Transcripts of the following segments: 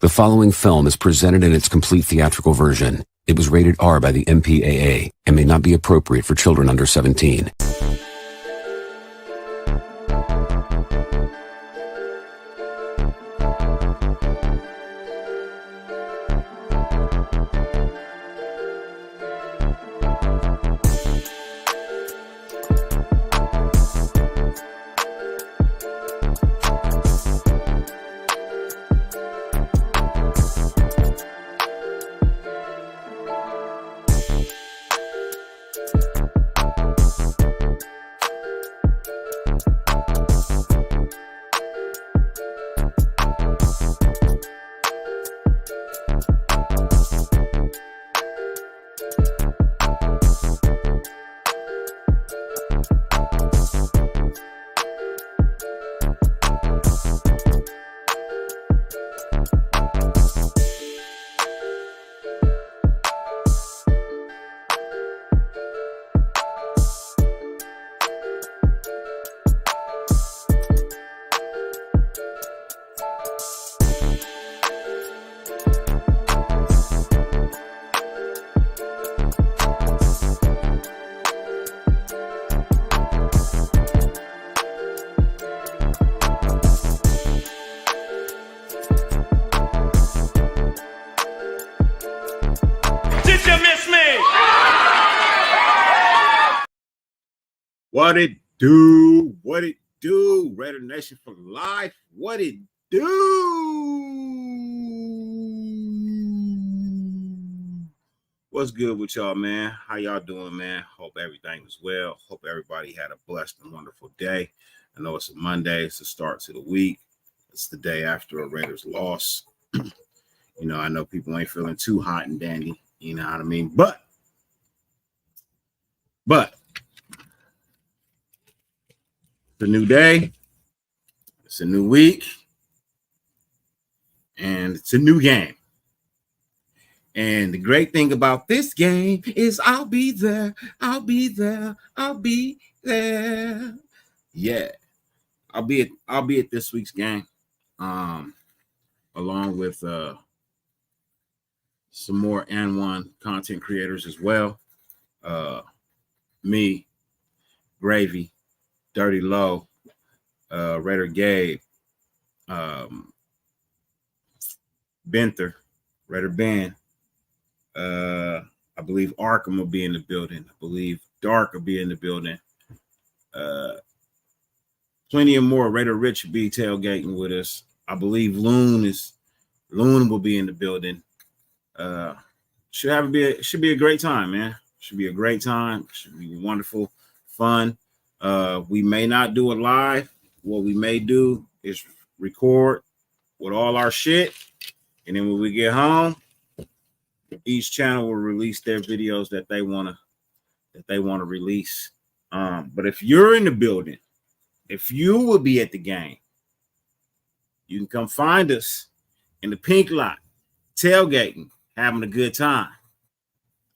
The following film is presented in its complete theatrical version. It was rated R by the MPAA and may not be appropriate for children under 17. What it do? What it do? Raider Nation for life. What it do? What's good with y'all, man? How y'all doing, man? Hope everything is well. Hope everybody had a blessed and wonderful day. I know it's a Monday. It's the start to the week. It's the day after a Raiders loss. You know, I know people ain't feeling too hot and dandy. You know what I mean? But it's a new day, it's a new week, and it's a new game. And the great thing about this game is I'll be there. Yeah, I'll be at this week's game, along with some more N1 content creators as well. Me, Gravy, Dirty Low, Raider Gabe, Benther, Raider Ben. I believe Arkham will be in the building. I believe Dark will be in the building. Plenty of more. Raider Rich will be tailgating with us. I believe Loon will be in the building. Should be a great time, man. Should be a great time. Should be wonderful, fun. We may not do it live. What we may do is record with all our shit, and then when we get home, each channel will release their videos that they want to release. But if you're in the building, if you will be at the game, you can come find us in the pink lot, tailgating, having a good time.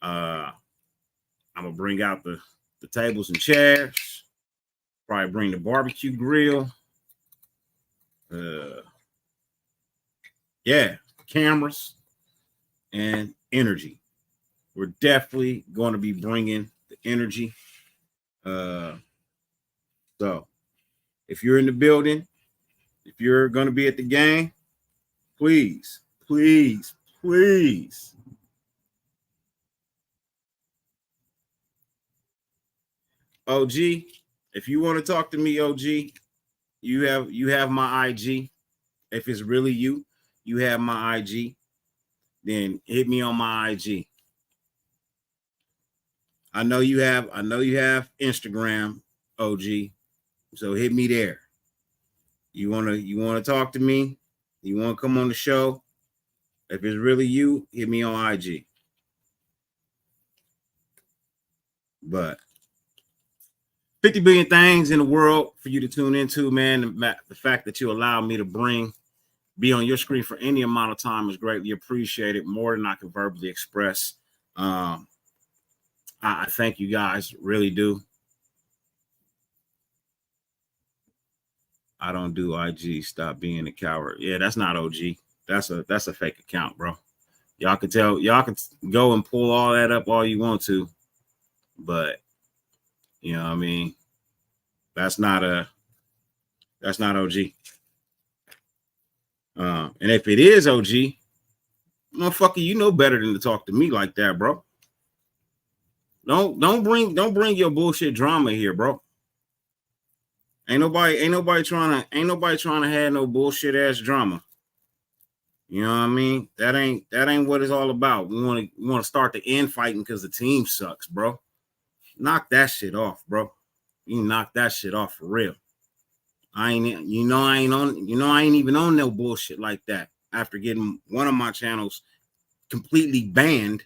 I'm gonna bring out the tables and chairs. Probably bring the barbecue grill. Cameras and energy. We're definitely going to be bringing the energy. So if you're in the building, if you're going to be at the game, please. OG, if you want to talk to me, OG, you have my IG. If it's really you have my IG, then hit me on my IG. I know you have Instagram, OG, so hit me there. You wanna talk to me? You want to come on the show? If it's really you, hit me on IG. But 50 billion things in the world for you to tune into, man. The fact that you allow me to be on your screen for any amount of time is greatly appreciated, more than I can verbally express. I thank you guys, really do. I don't do IG. Stop being a coward. Yeah, that's not OG. That's a fake account, bro. Y'all can go and pull all that up all you want to, but you know what I mean? That's not OG. And if it is OG, motherfucker, you know better than to talk to me like that, bro. Don't bring your bullshit drama here, bro. Ain't nobody trying to have no bullshit ass drama. You know what I mean? That ain't what it's all about. We want to start the infighting because the team sucks, bro. Knock that shit off, bro. You knock that shit off for real. I ain't even on no bullshit like that. After getting one of my channels completely banned,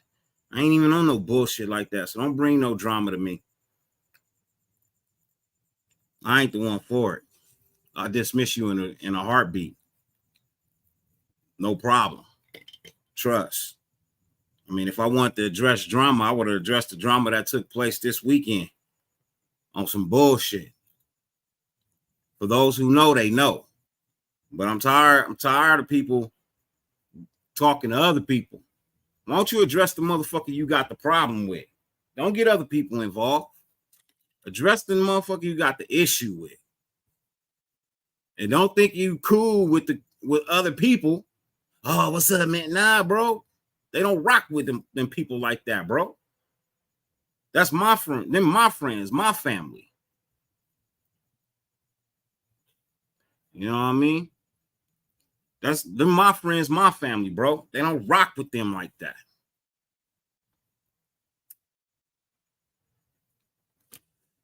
I ain't even on no bullshit like that. So don't bring no drama to me. I ain't the one for it. I dismiss you in a heartbeat. No problem. Trust. I mean, if I want to address drama, I would have addressed the drama that took place this weekend on some bullshit. For those who know, they know. But I'm tired of people talking to other people. Why don't you address the motherfucker you got the problem with? Don't get other people involved. Address the motherfucker you got the issue with. And don't think you cool with other people. Oh, what's up, man? Nah, bro. They don't rock with them people like that, bro. That's my friend. Them my friends, my family. You know what I mean? Them my friends, my family, bro. They don't rock with them like that.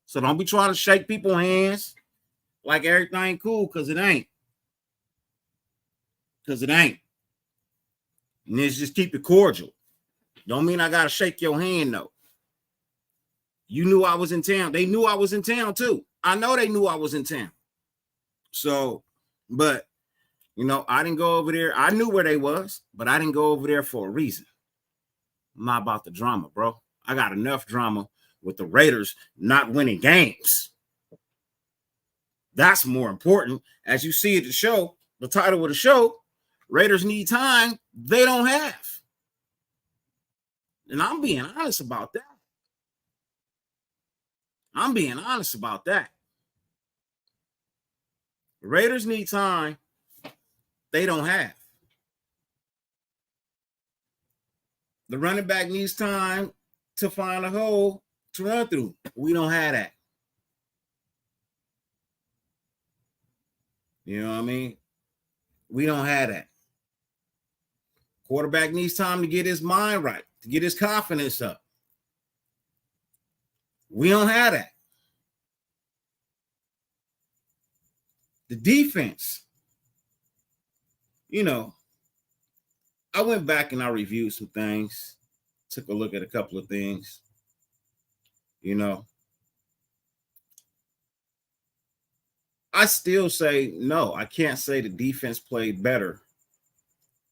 So don't be trying to shake people's hands like everything cool, because it ain't. And just keep it cordial. Don't mean I gotta shake your hand though. You knew I was in town. They knew I was in town too. I know they knew I was in town. So, but you know, I didn't go over there. I knew where they was, but I didn't go over there for a reason. I'm not about the drama, bro. I got enough drama with the Raiders not winning games. That's more important. As you see at the show, the title of the show, Raiders need time they don't have. And I'm being honest about that. The Raiders need time they don't have. The running back needs time to find a hole to run through. We don't have that. You know what I mean? We don't have that. Quarterback needs time to get his mind right, to get his confidence up. We don't have that. The defense, you know, I went back and I reviewed some things, took a look at a couple of things, you know. I still say no, I can't say the defense played better,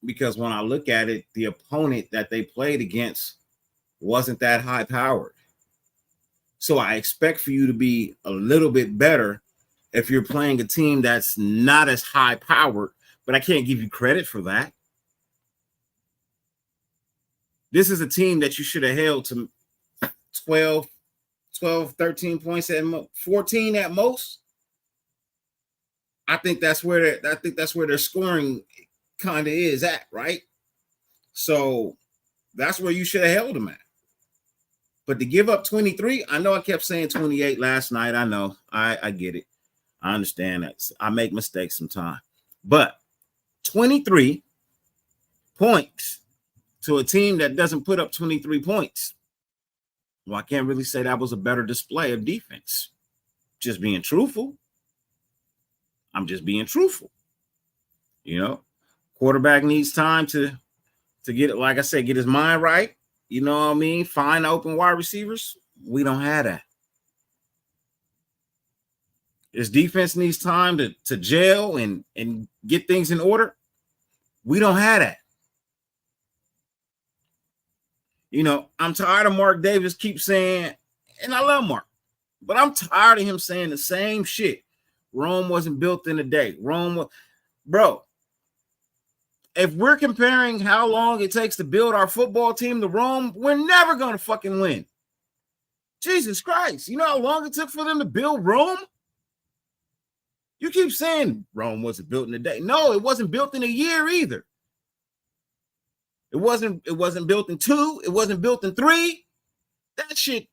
because when I look at it, the opponent that they played against wasn't that high powered. So I expect for you to be a little bit better if you're playing a team that's not as high powered, but I can't give you credit for that. This is a team that you should have held to 12, 13 points at 14 at most. I think that's where their scoring kind of is at, right? So that's where you should have held them at. But to give up 23, I know I kept saying 28 last night. I know. I get it. I understand that. I make mistakes sometimes. But 23 points to a team that doesn't put up 23 points. Well, I can't really say that was a better display of defense. Just being truthful. I'm just being truthful. You know, quarterback needs time to get it, like I said, get his mind right. You know what I mean? Find open wide receivers. We don't have that. His defense needs time to gel and get things in order. We don't have that. You know, I'm tired of Mark Davis keep saying, and I love Mark, but I'm tired of him saying the same shit. Rome wasn't built in a day. Bro, if we're comparing how long it takes to build our football team to Rome, we're never going to fucking win. Jesus Christ. You know how long it took for them to build Rome? You keep saying Rome wasn't built in a day. No, it wasn't built in a year either. It wasn't built in 2. It wasn't built in 3. That shit,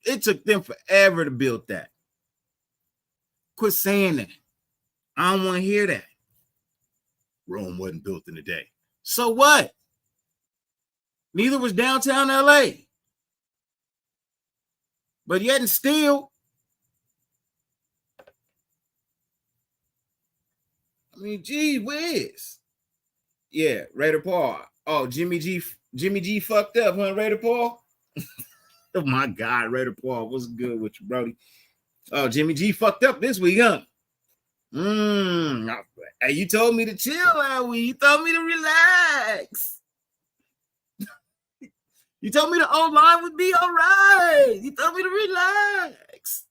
it took them forever to build that. Quit saying that. I don't want to hear that. Rome wasn't built in a day. So what? Neither was downtown LA. But yet and still, I mean, gee whiz. Yeah, Raider Paul. Oh, Jimmy G fucked up, huh, Raider Paul? Oh my God, Raider Paul, what's good with you, Brody? Oh, Jimmy G fucked up this week, huh? Hey, you told me to chill that week. You told me to relax. You told me the O-line would be all right. You told me to relax.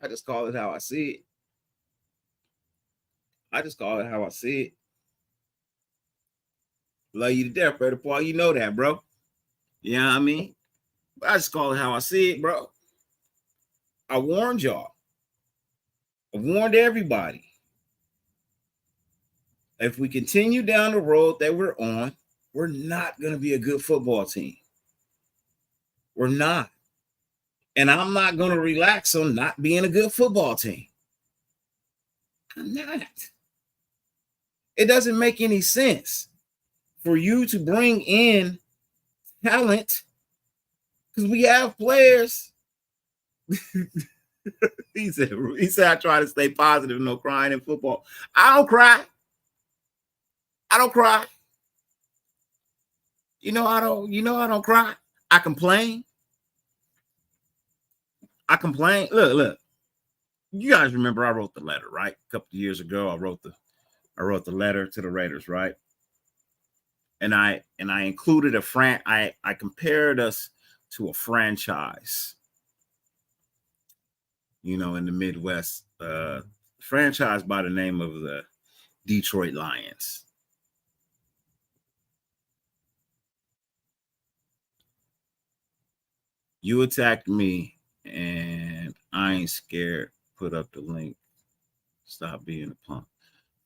I just call it how I see it. Love you to death, Raider Paul. You know that, bro. You know what I mean? I just call it how I see it, bro. I warned y'all. I warned everybody. If we continue down the road that we're on, we're not going to be a good football team. We're not. And I'm not going to relax on not being a good football team. I'm not. It doesn't make any sense for you to bring in talent because we have players. He said I try to stay positive, no crying in football. I don't cry. You know I don't cry. I complain. Look. You guys remember I wrote the letter, right? A couple of years ago, I wrote the letter to the Raiders, right? And I included I compared us to a franchise, you know, in the Midwest, franchise by the name of the Detroit Lions. You attacked me, and I ain't scared. Put up the link. Stop being a punk.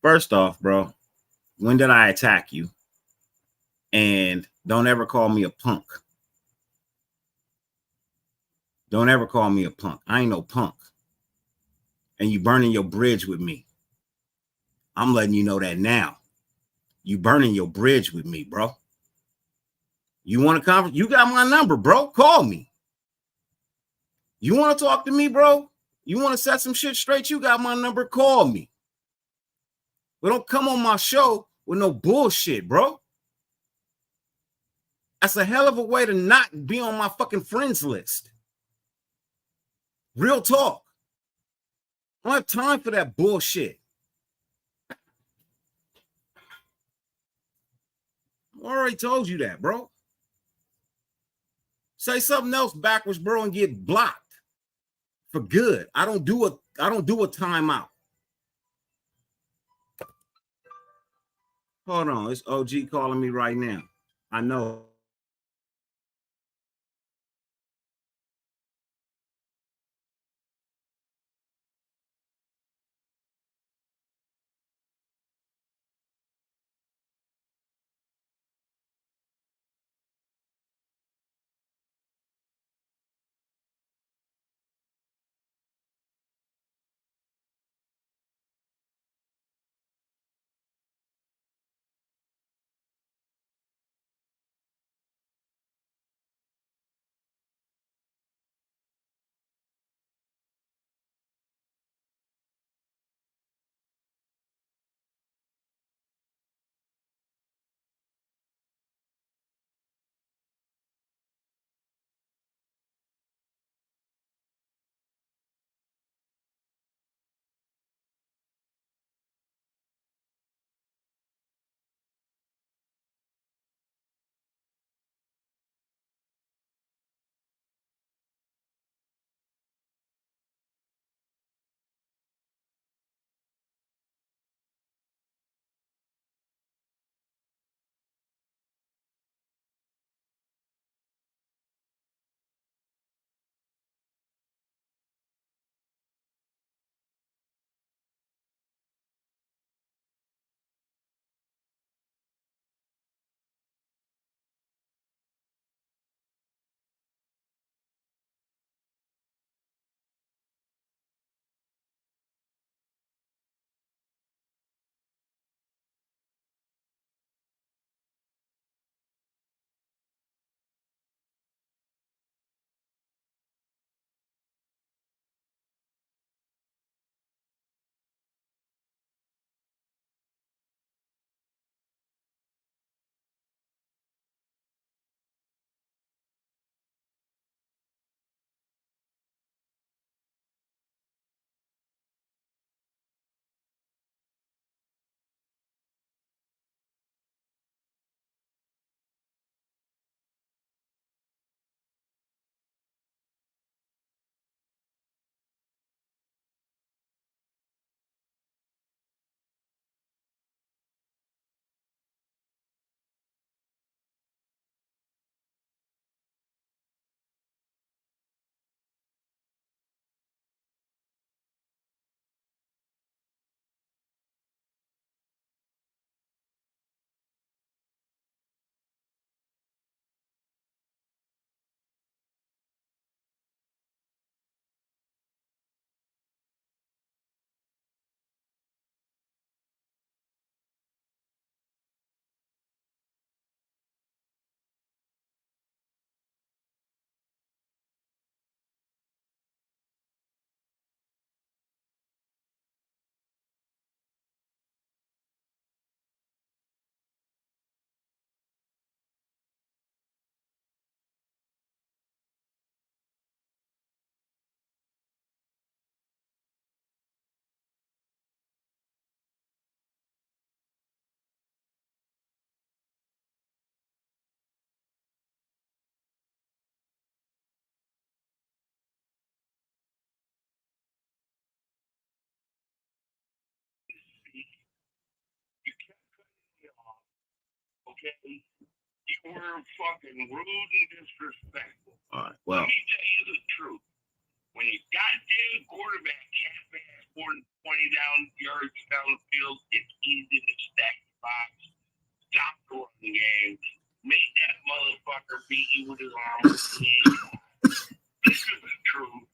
First off, bro, when did I attack you? And don't ever call me a punk. Don't ever call me a punk. I ain't no punk. And you burning your bridge with me. I'm letting you know that now. You burning your bridge with me, bro. You want to conference? You got my number, bro. Call me. You want to talk to me, bro? You want to set some shit straight? You got my number. Call me. But don't come on my show with no bullshit, bro. That's a hell of a way to not be on my fucking friends list. Real talk. I don't have time for that bullshit. I already told you that, bro. Say something else backwards, bro, and get blocked for good. I don't do a timeout. Hold on, it's OG calling me right now. I know. okay? You were fucking rude and disrespectful. All right. Well, let me tell you the truth. When you goddamn quarterback can't pass more than 20 yards down the field, it's easy to stack the box, stop the run game, make that motherfucker beat you with his arm. This is the truth.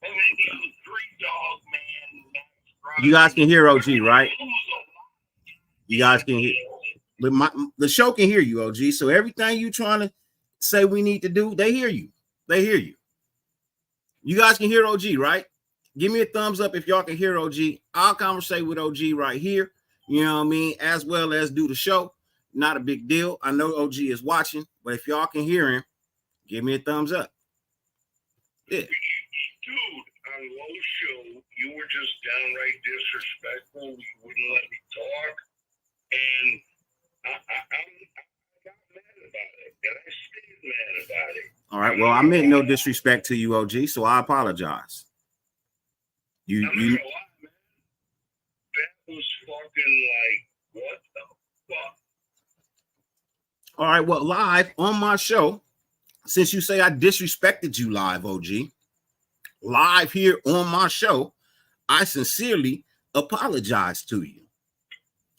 And then you three-dog man. You guys can hear OG, right? You guys can hear. But the show can hear you, OG. So everything you trying to say we need to do, they hear you. They hear you. You guys can hear OG, right? Give me a thumbs up if y'all can hear OG. I'll conversate with OG right here. You know what I mean? As well as do the show. Not a big deal. I know OG is watching, but if y'all can hear him, give me a thumbs up. Yeah. Dude, on Low Show, you were just downright disrespectful. You wouldn't let me talk. And I got mad about it. And I stayed mad about it. All right. Well, I meant no disrespect to you, OG, so I apologize. I'm not gonna lie, man. That was fucking like, what the fuck? All right. Well, live on my show, since you say I disrespected you live, OG, live here on my show, I sincerely apologize to you.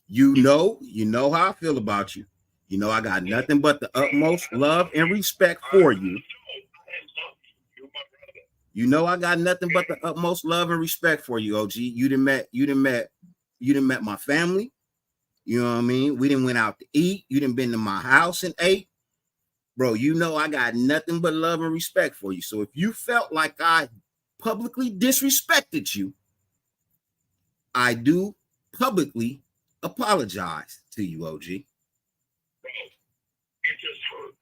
You know how I feel about you. You know, I got nothing but the utmost love and respect for you. You know, I got nothing but the utmost love and respect for you, OG. You done met my family. You know what I mean? We done went out to eat. You done been to my house and ate. Bro, you know I got nothing but love and respect for you. So if you felt like I publicly disrespected you, I do publicly apologize to you, OG. Bro, it just hurt.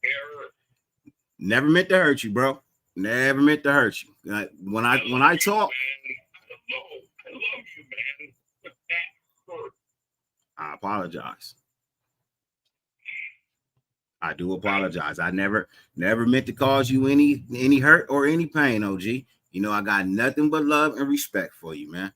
Error. Never meant to hurt you, bro. Never meant to hurt you. When I talk, Man, I love you, man. But that hurt. I apologize. I do apologize. I never meant to cause you any hurt or any pain, OG. You know I got nothing but love and respect for you, man.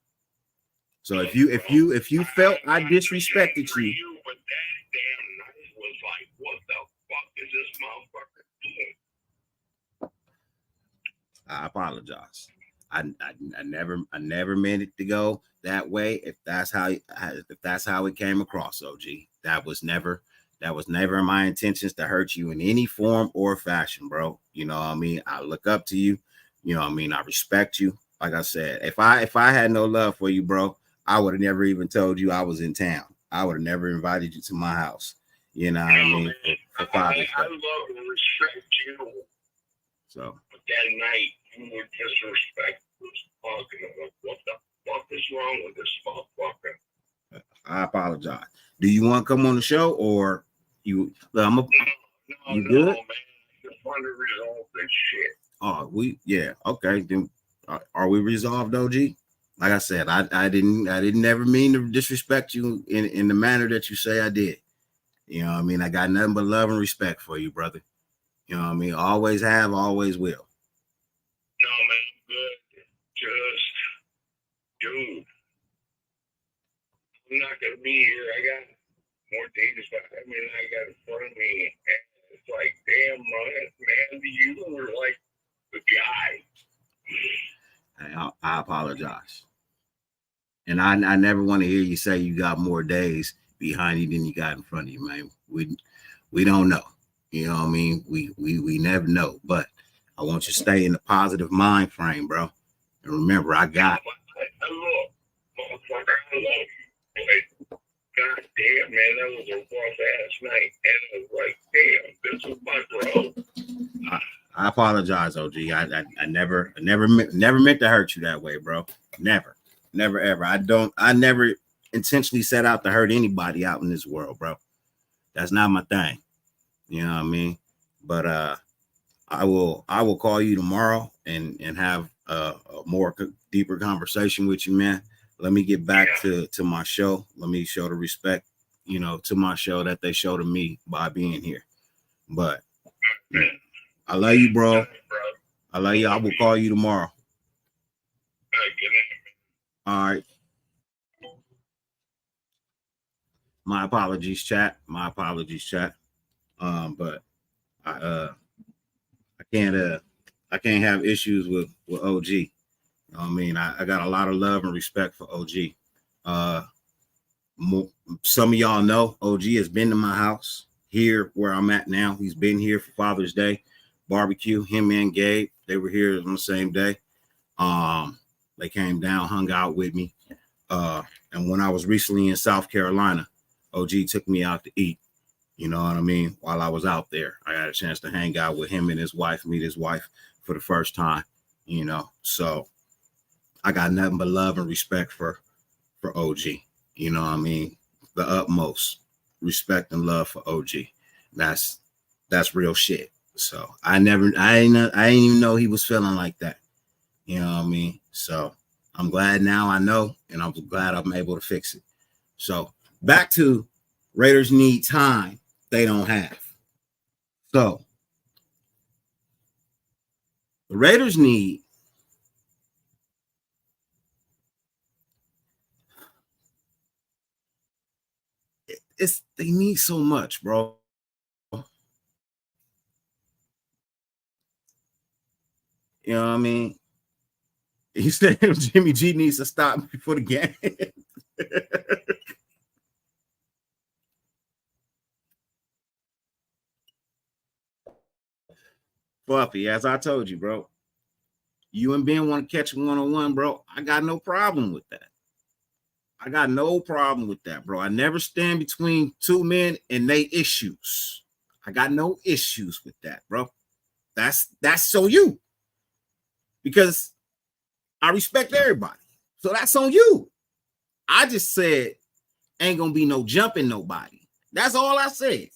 So if you felt I disrespected you, But that damn night was like, what the fuck is this motherfucker doing? I apologize. I never meant it to go that way. If that's how it came across, OG, that was never my intentions to hurt you in any form or fashion, bro. You know what I mean? I look up to you. You know what I mean? I respect you. Like I said, if I had no love for you, bro, I would have never even told you I was in town. I would have never invited you to my house. You know what I mean? For Father's Day. I love and respect you. So. But that night, you were disrespectful. What the fuck is wrong with this motherfucker? I apologize. Do you want to come on the show or you? You good? Man. I just want to resolve this shit. Oh, okay. Then are we resolved, OG? Like I said, I didn't ever mean to disrespect you in the manner that you say I did. You know what I mean? I got nothing but love and respect for you, brother. You know what I mean? Always have, always will. No, man, good. Just, dude, I'm not gonna be here. I got more days behind me than I got in front of me. And it's like, damn, man, you were like the guy. Hey, I apologize. And I never want to hear you say you got more days behind you than you got in front of you, man. We don't know. You know what I mean? We never know. But I want you to stay in the positive mind frame, bro. And remember, I got. I love, motherfucker. I love you. God damn, man, that was a rough ass night. And it was like, damn, this was my bro. I apologize, OG. I never meant to hurt you that way, bro. Never ever. I never intentionally set out to hurt anybody out in this world, bro. That's not my thing. You know what I mean? But I will call you tomorrow and have a more deeper conversation with you, man. Let me get back to my show. Let me show the respect, you know, to my show that they show to me by being here. But I love you, bro. I love you. I will call you tomorrow. All right. My apologies, chat. My apologies, chat. But I can't have issues with OG. You know what I mean? I got a lot of love and respect for OG. Some of y'all know OG has been to my house here where I'm at now. He's been here for Father's Day barbecue. Him and Gabe, they were here on the same day. They came down, hung out with me. And when I was recently in South Carolina, OG took me out to eat. You know what I mean? While I was out there, I got a chance to hang out with him and his wife, meet his wife for the first time, you know. So I got nothing but love and respect for OG. You know what I mean? The utmost respect and love for OG. That's real shit. So I didn't even know he was feeling like that. You know what I mean? So I'm glad now I know, and I'm glad I'm able to fix it. So back to Raiders need time they don't have. So the Raiders need they need so much, bro. You know what I mean? He said Jimmy G needs to stop before the game. Fluffy, as I told you, bro. You and Ben want to catch a one-on-one, bro. I got no problem with that. I got no problem with that, bro. I never stand between two men and they issues. I got no issues with that, bro. That's so you. Because I respect everybody. So that's on you. I just said ain't gonna be no jumping nobody. That's all I said.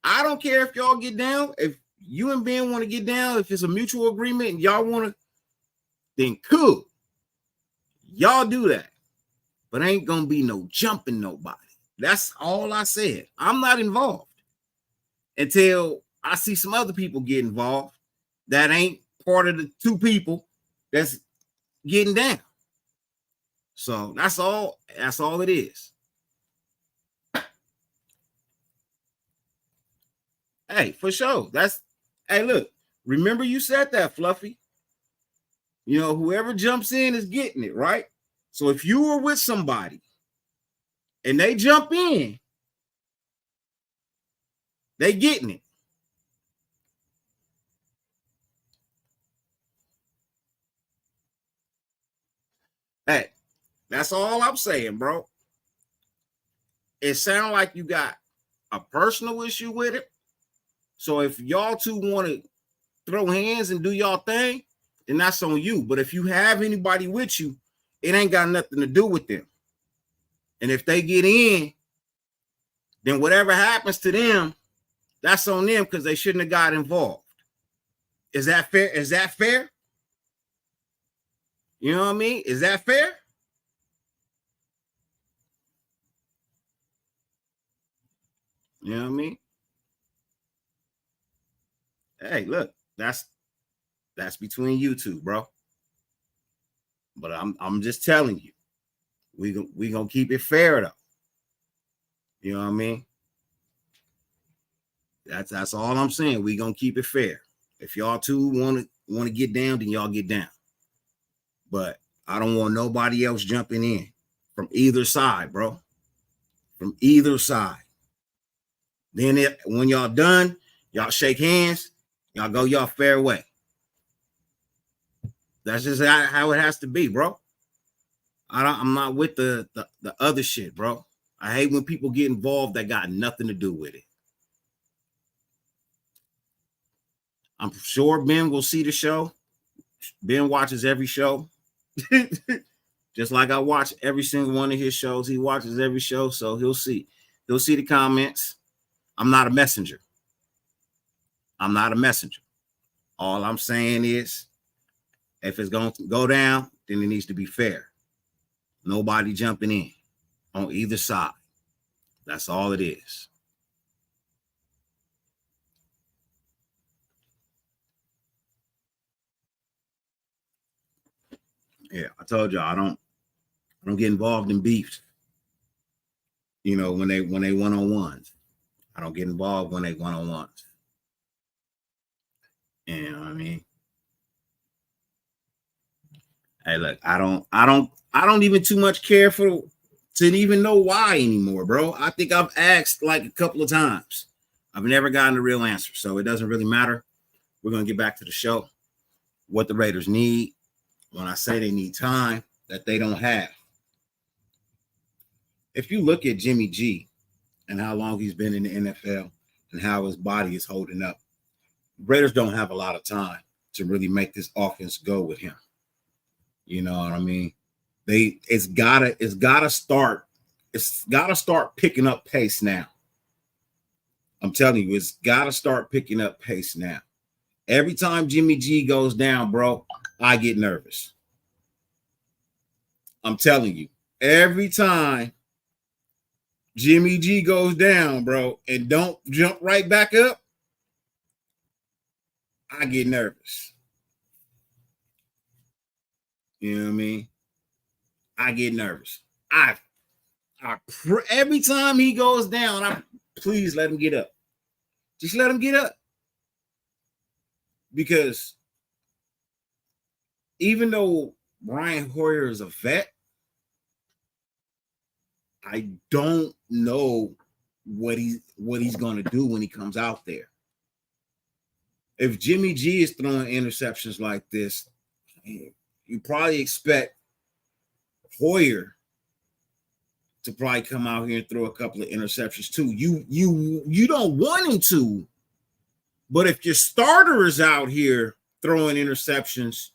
I don't care if y'all get down. If you and Ben want to get down, if it's a mutual agreement and y'all want to, then cool. Y'all do that. But ain't gonna be no jumping nobody. That's all I said. I'm not involved until I see some other people get involved that ain't part of the two people that's getting down. So that's all it is. Hey, for sure. Hey, look, remember you said that, Fluffy. You know, whoever jumps in is getting it, right? So if you were with somebody and they jump in, they getting it. Hey, that's all I'm saying, bro. It sounds like you got a personal issue with it. So if y'all two want to throw hands and do y'all thing, then that's on you. But if you have anybody with you, it ain't got nothing to do with them. And if they get in, then whatever happens to them, that's on them because they shouldn't have got involved. Is that fair? Is that fair? You know what I mean? Is that fair? You know what I mean? Hey, look, that's between you two, bro. But I'm just telling you, we gonna keep it fair though. You know what I mean? That's all I'm saying. We gonna keep it fair. If y'all two want to get down, then y'all get down. But I don't want nobody else jumping in from either side, bro. From either side. Then when y'all done, y'all shake hands, y'all go y'all fair way. That's just how it has to be, bro. I'm not with the other shit, bro. I hate when people get involved that got nothing to do with it. I'm sure Ben will see the show. Ben watches every show. Just like I watch every single one of his shows. He watches every show, so he'll see. He'll see the comments. I'm not a messenger. I'm not a messenger. All I'm saying is, if it's going to go down, then it needs to be fair. Nobody jumping in on either side. That's all it is. Yeah, I told y'all I don't get involved in beefs. You know, when they one-on-ones. I don't get involved when they one-on-ones. You know what I mean? Hey, look, I don't even too much care to even know why anymore, bro. I think I've asked like a couple of times. I've never gotten a real answer, so it doesn't really matter. We're gonna get back to the show. What the Raiders need. When I say they need time that they don't have. If you look at Jimmy G and how long he's been in the NFL and how his body is holding up, Raiders don't have a lot of time to really make this offense go with him. You know what I mean? It's gotta start picking up pace now. I'm telling you, it's gotta start picking up pace now. Every time Jimmy G goes down, bro, I get nervous. I'm telling you, every time Jimmy G goes down, bro, and don't jump right back up, I get nervous. You know what I mean? I get nervous. Every time he goes down, please let him get up. Just let him get up. Because even though Brian Hoyer is a vet, I don't know what he's going to do when he comes out there. If Jimmy G is throwing interceptions like this, you probably expect Hoyer to probably come out here and throw a couple of interceptions too. You don't want him to, but if your starter is out here throwing interceptions,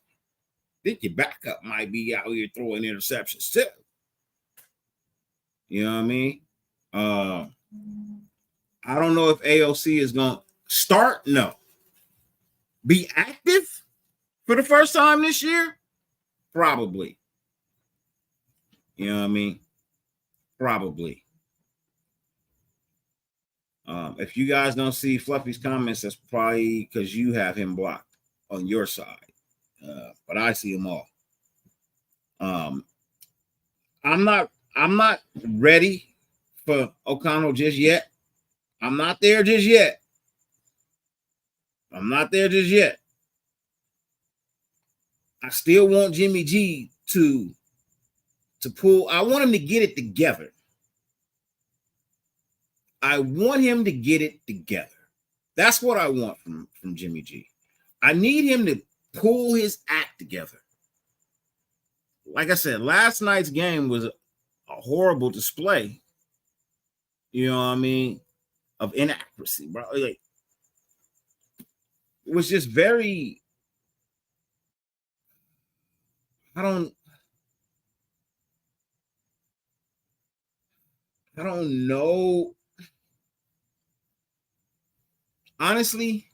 then your backup might be out here throwing interceptions too. You know what I mean? I don't know if AOC is going to start. No. Be active for the first time this year? Probably. You know what I mean? Probably. If you guys don't see Fluffy's comments, that's probably because you have him blocked on your side. But I see them all. I'm not ready for O'Connell just yet. I'm not there just yet. I still want Jimmy G to pull. I want him to get it together. That's what I want from Jimmy G. I need him to pull his act together. Like I said, last night's game was a horrible display. You know what I mean? Of inaccuracy, bro. Like, it was just very. I don't know. Honestly,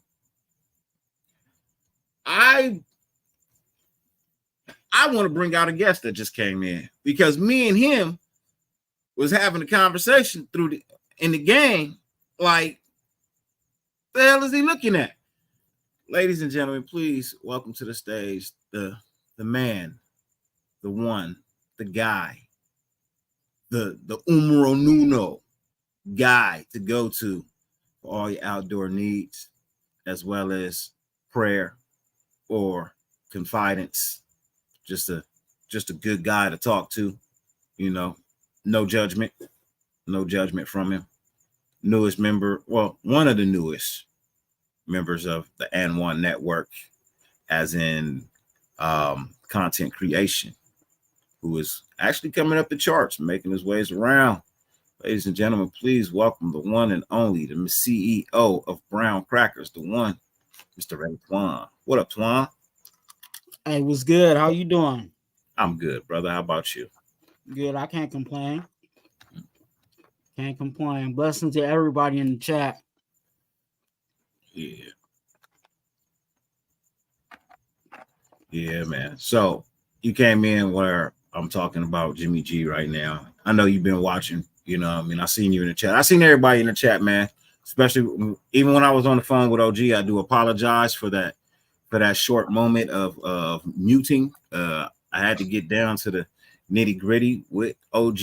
I want to bring out a guest that just came in because me and him was having a conversation in the game. Like, the hell is he looking at? Ladies and gentlemen, please welcome to the stage the man, the one, the guy, the numero uno guy to go to for all your outdoor needs, as well as prayer or confidence. Just a good guy to talk to, you know, no judgment from him. Newest member, well, one of the newest members of the N1 network, as in content creation, who is actually coming up the charts, making his ways around. Ladies and gentlemen, please welcome the one and only, the CEO of Brown Crackers, the one, Mr. Ray Twan. What up, Twan? Hey, what's good? How you doing? I'm good, brother. How about you? Good. I can't complain. Blessings to everybody in the chat. Yeah, man. So you came in where I'm talking about Jimmy G right now. I know you've been watching, you know what I mean? I seen you in the chat. I seen everybody in the chat, man. Especially even when I was on the phone with OG, I do apologize for that short moment of muting. I had to get down to the nitty-gritty with OG.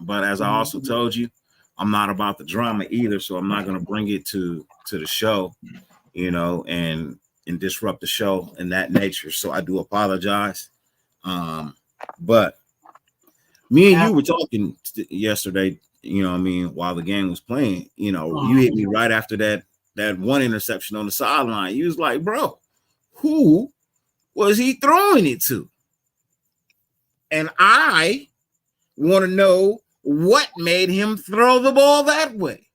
But as I also told you, I'm not about the drama either, so I'm not going to bring it to the show, you know, and disrupt the show in that nature. So I do apologize. But me and you were talking yesterday, you know what I mean, while the game was playing, you know, you hit me right after that one interception on the sideline. You was like, bro, who was he throwing it to? And I want to know what made him throw the ball that way.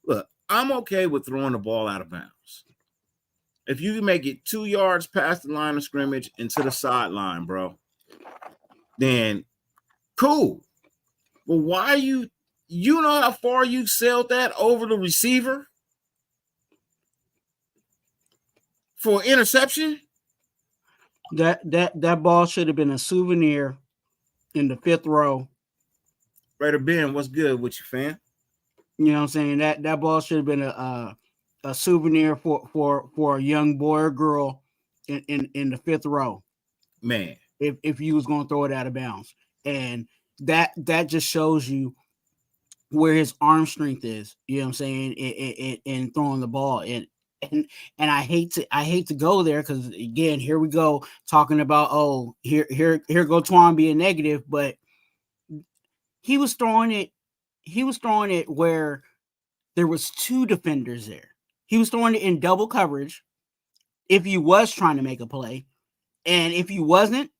Look, I'm okay with throwing the ball out of bounds. If you can make it 2 yards past the line of scrimmage into the sideline, bro, then cool. But why you know how far you sailed that over the receiver for interception? That ball should have been a souvenir in the 5th row. Raider Ben, what's good with you, fam? You know what I'm saying? That ball should have been a souvenir for a young boy or girl in the 5th row. Man. If you was going to throw it out of bounds. And that just shows you where his arm strength is, you know what I'm saying, in throwing the ball. And I hate to go there, because again, here we go talking about, oh, here go Twan being negative, but he was throwing it where there was 2 defenders there. He was throwing it in double coverage if he was trying to make a play. And if he wasn't,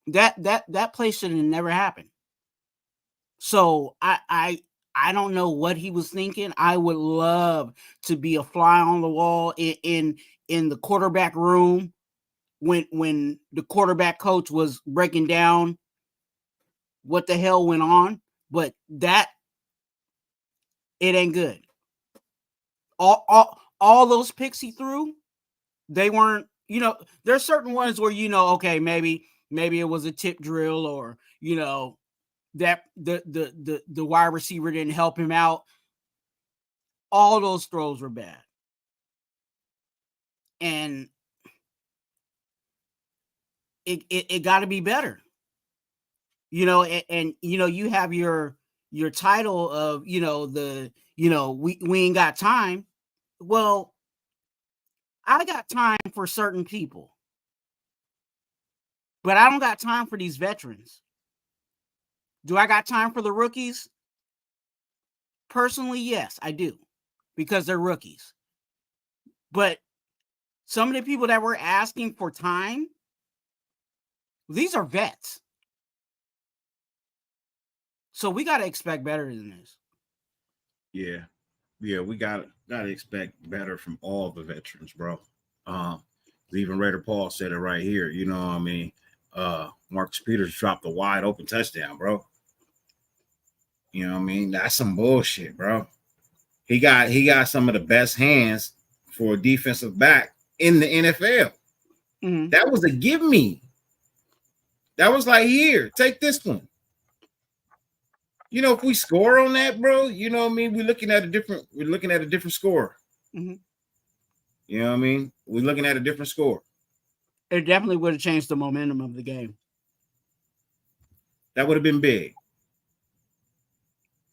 that play should have never happened. So I don't know what he was thinking. I would love to be a fly on the wall in the quarterback room when the quarterback coach was breaking down what the hell went on, but that it ain't good. All those picks he threw, they weren't, you know, there's certain ones where, you know, okay, maybe it was a tip drill, or, you know, that the wide receiver didn't help him out. All those throws were bad. And it got to be better. You know, and you know, you have your title of, you know, we ain't got time. Well, I got time for certain people, but I don't got time for these veterans. Do I got time for the rookies? Personally, yes, I do, because they're rookies. But some of the people that we're asking for time, these are vets. So we got to expect better than this. Yeah, we got to expect better from all the veterans, bro. Even Raider Paul said it right here. You know what I mean? Marcus Peters dropped a wide open touchdown, bro. You know what I mean? That's some bullshit, bro. He got some of the best hands for a defensive back in the NFL. Mm-hmm. That was a give me. That was like, here, take this one. You know, if we score on that, bro, you know what I mean? We're looking at a different score. Mm-hmm. You know what I mean? We're looking at a different score. It definitely would have changed the momentum of the game. That would have been big.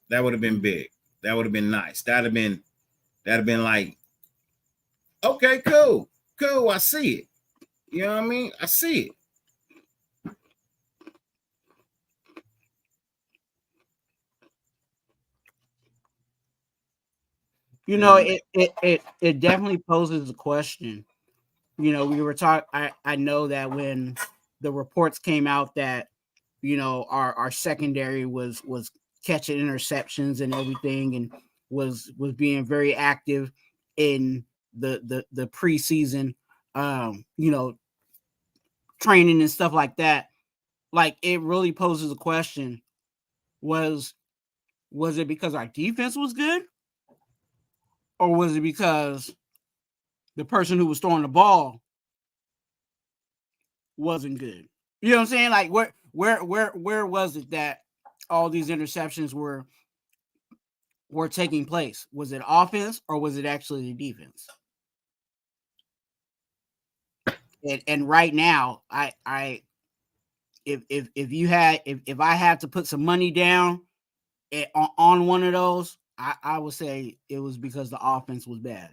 That would have been big. That would have been nice. That'd have been like, okay, cool. I see it. You know what I mean? I see it. You know, it definitely poses a question. You know, we were talking. I know that when the reports came out that, you know, our secondary was catching interceptions and everything, and was being very active in the preseason, you know, training and stuff like that. Like, it really poses a question: was it because our defense was good, or was it because the person who was throwing the ball wasn't good? You know what I'm saying? Like, where was it that all these interceptions were taking place? Was it offense, or was it actually the defense? And right now, if I had to put some money down, on one of those, I would say it was because the offense was bad.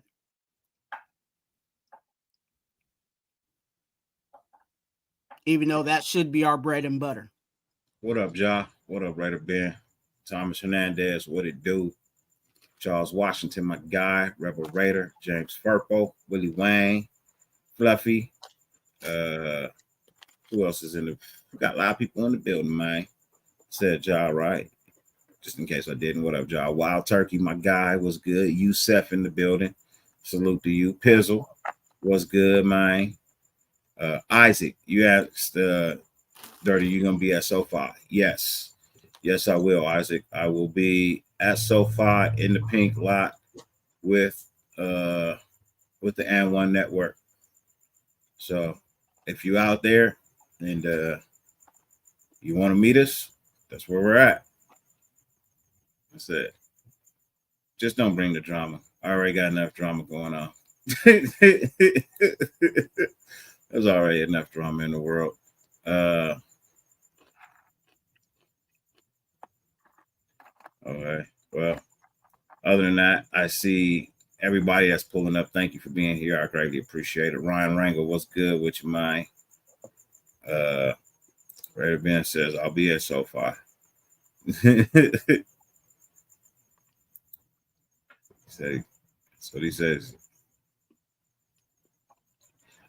Even though that should be our bread and butter. What up, Ja? What up, Raider Ben? Thomas Hernandez, what it do? Charles Washington, my guy. Rebel Raider, James Furpo, Willie Wayne, Fluffy. Who else is in the? We got a lot of people in the building, man. Said Ja, right? Just in case I didn't. What up, Ja? Wild Turkey, my guy, was good. Yusef in the building. Salute to you. Pizzle, was good, man. Isaac, you asked Dirty, you gonna be at SoFi? Yes, I will, Isaac. I will be at SoFi in the pink lot with the N1 network. So if you out there and you want to meet us, that's where we're at. That's it. Just don't bring the drama. I already got enough drama going on. There's already enough drama in the world. Okay. Well, other than that, I see everybody that's pulling up. Thank you for being here. I greatly appreciate it. Ryan Rangel, what's good with you, man? Raider Ben says, I'll be at SoFi. That's what he says.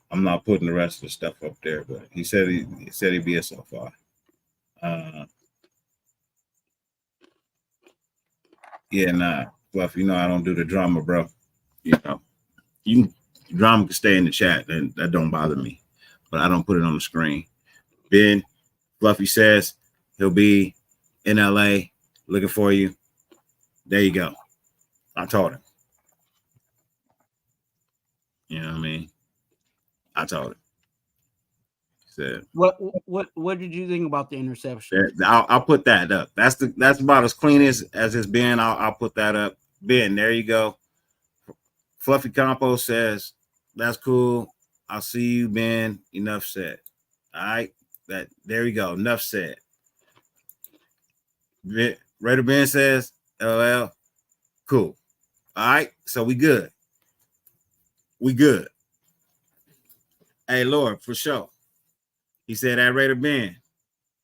I'm not putting the rest of the stuff up there, but he said he'd be at SoFi. Yeah, nah, Fluff, you know I don't do the drama, bro. You know, drama can stay in the chat, and that don't bother me, but I don't put it on the screen. Ben, Fluffy says he'll be in LA looking for you. There you go. I told him. You know what I mean? I told him. Said, what did you think about the interception? I'll put that up. That's about as clean as it's been. I'll put that up. Ben, there you go. Fluffy Compo says that's cool. I'll see you, Ben. Enough said. All right. There you go. Enough said. Raider Ben says, LL, cool. All right. So we good. We good. Hey, Lord, for sure. He said that Raider Ben,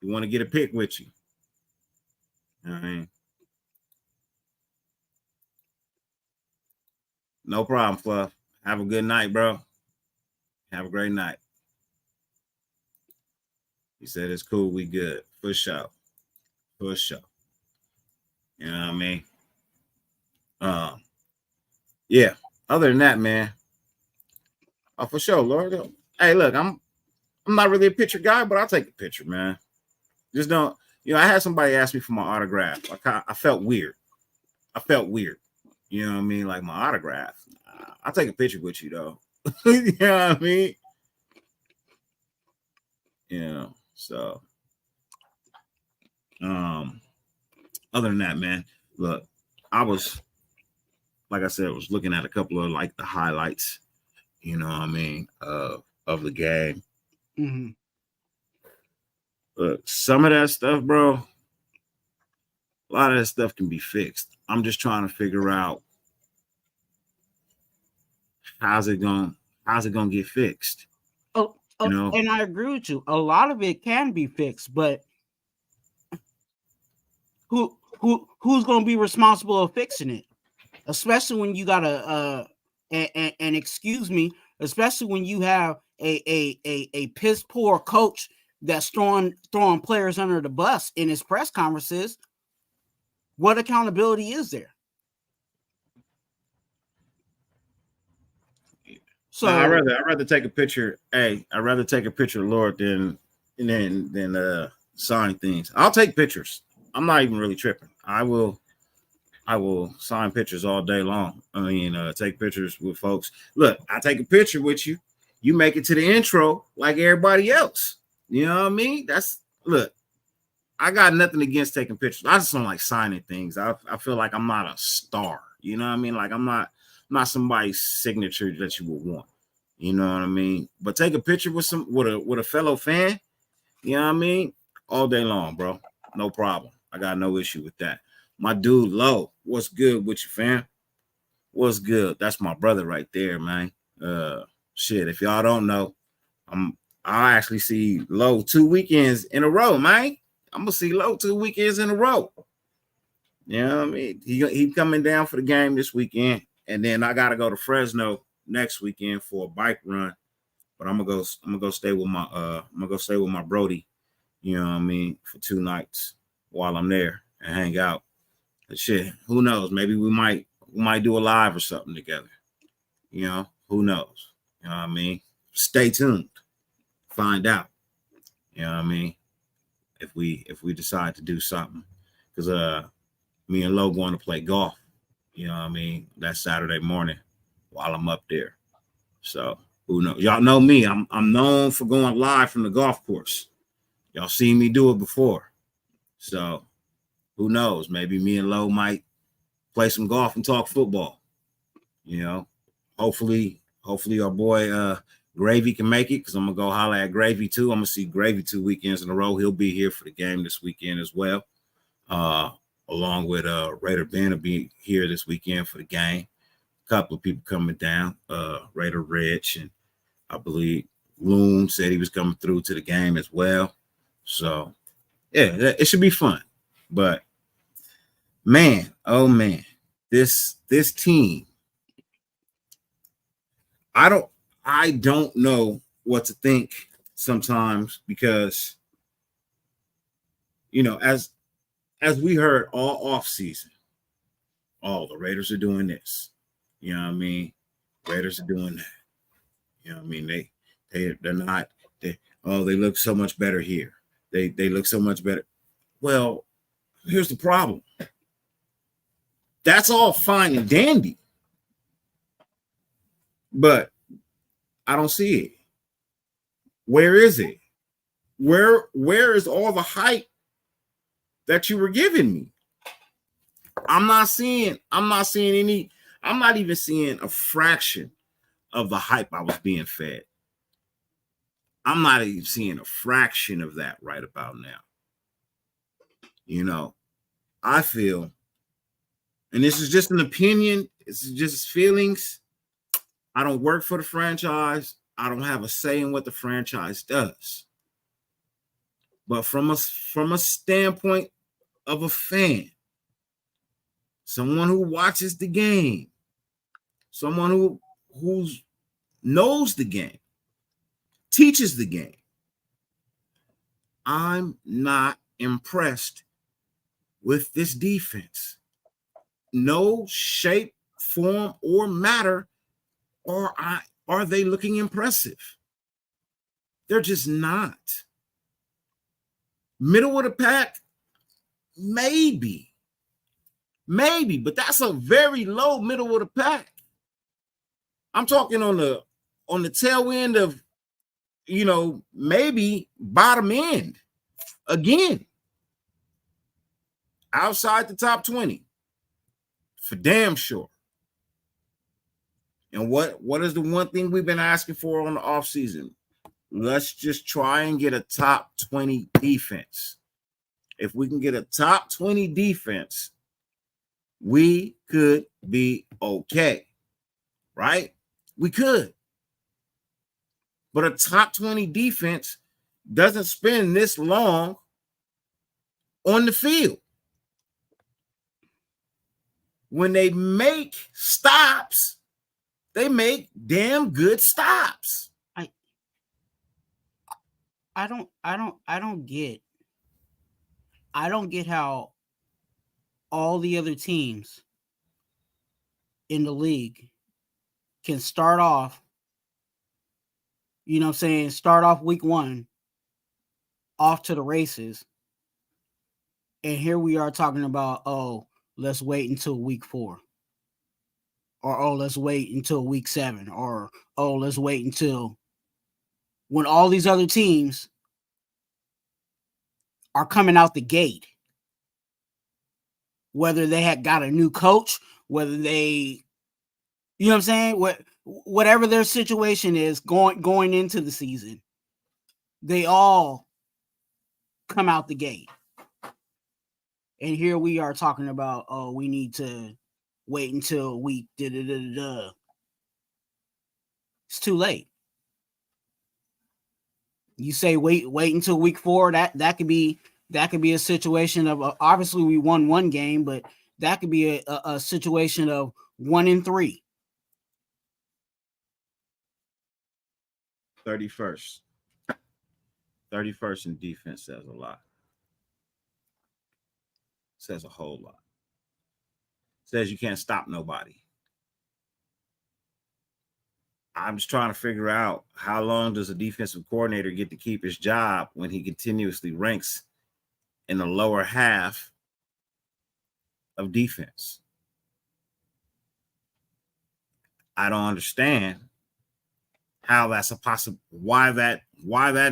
you want to get a pic with you. All right. No problem, Fluff. Have a good night, bro. Have a great night. He said it's cool. We good. For sure. For sure. You know what I mean? Yeah. Other than that, man. Oh, for sure, Lord. Hey, look, I'm not really a picture guy, but I'll take a picture, man. Just don't, I had somebody ask me for my autograph. I felt weird. You know what I mean? Like my autograph. I'll take a picture with you, though. You know what I mean? So other than that, man, look, I was, like I said, was looking at a couple of like the highlights, you know what I mean, of the game. Mm-hmm. Look, some of that stuff, bro, a lot of that stuff can be fixed. I'm just trying to figure out how's it gonna get fixed. And I agree with you. A lot of it can be fixed, but who's going to be responsible of fixing it? Especially when you got and excuse me, especially when you have a piss poor coach that's throwing players under the bus in his press conferences. What accountability is there? So I'd rather take a picture. Hey, I'd rather take a picture, Lord, than sign things. I'll take pictures. I'm not even really tripping. I will sign pictures all day long. I mean, take pictures with folks. Look, I take a picture with you. You make it to the intro like everybody else. You know what I mean? Look, I got nothing against taking pictures. I just don't like signing things. I feel like I'm not a star. You know what I mean? Like I'm not somebody's signature that you would want. You know what I mean? But take a picture with a fellow fan. You know what I mean? All day long, bro. No problem. I got no issue with that. My dude Low, what's good with you, fam? What's good? That's my brother right there, man. Shit, if y'all don't know, I actually see Low 2 weekends in a row, man. I'm gonna see Low 2 weekends in a row. You know what I mean? He coming down for the game this weekend, and then I gotta go to Fresno next weekend for a bike run. But I'm gonna go stay with my Brody, you know what I mean, for 2 nights while I'm there and hang out. And shit, who knows? Maybe we might do a live or something together. You know, who knows? You know what I mean? Stay tuned. Find out. You know what I mean? If we decide to do something. Because me and Lo going to play golf, you know what I mean, that Saturday morning while I'm up there. So who knows? Y'all know me. I'm known for going live from the golf course. Y'all seen me do it before. So who knows? Maybe me and Lo might play some golf and talk football. You know, hopefully our boy Gravy can make it, because I'm gonna go holler at Gravy too. I'm gonna see Gravy 2 weekends in a row. He'll be here for the game this weekend as well. Along with Raider Ben will be here this weekend for the game. A couple of people coming down. Raider Rich, and I believe Loon said he was coming through to the game as well. So yeah, it should be fun. But man, oh man, this team, I don't know what to think sometimes, because, you know, as we heard all off season, the Raiders are doing this. You know what I mean? Raiders are doing that. You know what I mean? They're not. They look so much better here. They look so much better. Well, here's the problem. That's all fine and dandy, but I don't see it. Where is it? Where is all the hype that you were giving me? I'm not seeing any. I'm not even seeing a fraction of the hype I was being fed. I'm not even seeing a fraction of that right about now. You know, I feel, and this is just an opinion, it's just feelings. I don't work for the franchise. I don't have a say in what the franchise does. But from a standpoint of a fan, someone who watches the game, someone who knows the game, teaches the game, I'm not impressed with this defense. No shape, form, or matter are they looking impressive. They're just not. Middle of the pack, maybe, but that's a very low middle of the pack. I'm talking on the tail end of, you know, maybe bottom end again. Outside the top 20, for damn sure. And what is the one thing we've been asking for on the offseason? Let's just try and get a top 20 defense. If we can get a top 20 defense, we could be okay, right? We could. But a top 20 defense doesn't spend this long on the field. When they make stops, they make damn good stops. I don't get how all the other teams in the league can start off, you know what I'm saying, start off week 1 off to the races. And here we are talking about, let's wait until week 4. Or, let's wait until week 7. Or, let's wait until, when all these other teams are coming out the gate. Whether they had got a new coach, whether they, you know what I'm saying? Whatever their situation is going into the season, they all come out the gate. And here we are talking about, oh, we need to wait until week. It's too late. You say wait until week 4. That could be a situation of obviously we won one game, but that could be a situation of 1-3. 31st in defense says a lot. Says a whole lot. Says you can't stop nobody. I'm just trying to figure out how long does a defensive coordinator get to keep his job when he continuously ranks in the lower half of defense. I don't understand how that's a possible, why that